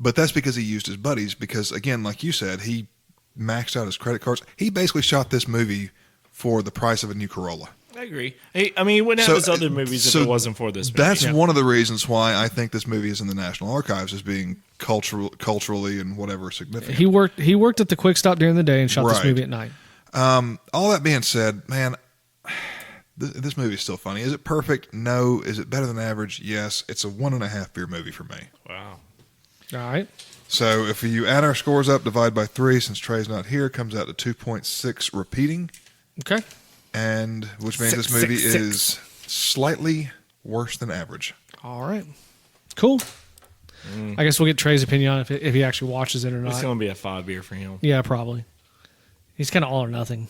Speaker 1: but that's because he used his buddies. Because again, like you said, he maxed out his credit cards. He basically shot this movie for the price of a new Corolla.
Speaker 3: I agree. Hey, I mean, he wouldn't have his other movies if it wasn't for this movie.
Speaker 1: That's one of the reasons why I think this movie is in the National Archives as being culturally and whatever significant.
Speaker 2: He worked at the Quick Stop during the day and shot this movie at night.
Speaker 1: All that being said, man, this movie is still funny. Is it perfect? No. Is it better than average? Yes. It's a 1.5 beer movie for me.
Speaker 3: Wow.
Speaker 2: All right.
Speaker 1: So if you add our scores up, divide by 3, since Trey's not here, it comes out to 2.6 repeating.
Speaker 2: Okay.
Speaker 1: And which means this movie is slightly worse than average.
Speaker 2: All right. Cool. I guess we'll get Trey's opinion on if he actually watches it or not.
Speaker 3: It's going to be a 5 beer for him.
Speaker 2: Yeah, probably. He's kind of all or nothing.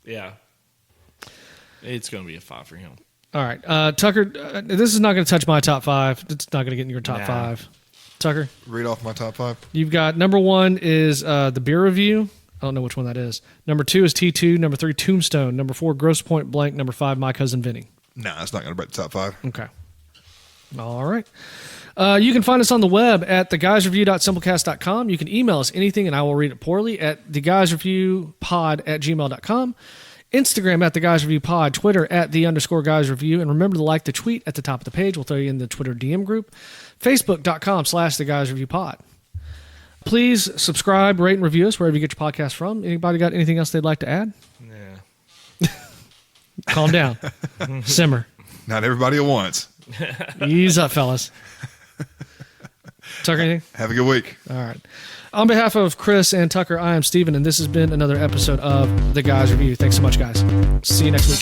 Speaker 3: Yeah. It's going to be a 5 for him.
Speaker 2: All right. Tucker, this is not going to touch my top 5. It's not going to get in your top 5. Tucker?
Speaker 1: Read off my top 5.
Speaker 2: You've got number 1 is the beer review. I don't know which one that is. Number 2 is T2. Number 3, Tombstone. Number 4, Gross Point Blank. Number 5, My Cousin Vinny.
Speaker 1: Nah, that's not going to break the top 5.
Speaker 2: Okay. All right. You can find us on the web at theguysreview.simplecast.com. You can email us anything, and I will read it poorly, at theguysreviewpod@gmail.com. Instagram at theguysreviewpod. Twitter at @the_guysreview. And remember to like the tweet at the top of the page. We'll throw you in the Twitter DM group. Facebook.com/theguysreviewpod. Please subscribe, rate, and review us wherever you get your podcast from. Anybody got anything else they'd like to add?
Speaker 3: Yeah.
Speaker 2: Calm down. Simmer.
Speaker 1: Not everybody at once.
Speaker 2: Ease up, fellas. Tucker, anything?
Speaker 1: Have a good week.
Speaker 2: All right. On behalf of Chris and Tucker, I am Steven, and this has been another episode of The Guys Review. Thanks so much, guys. See you next week.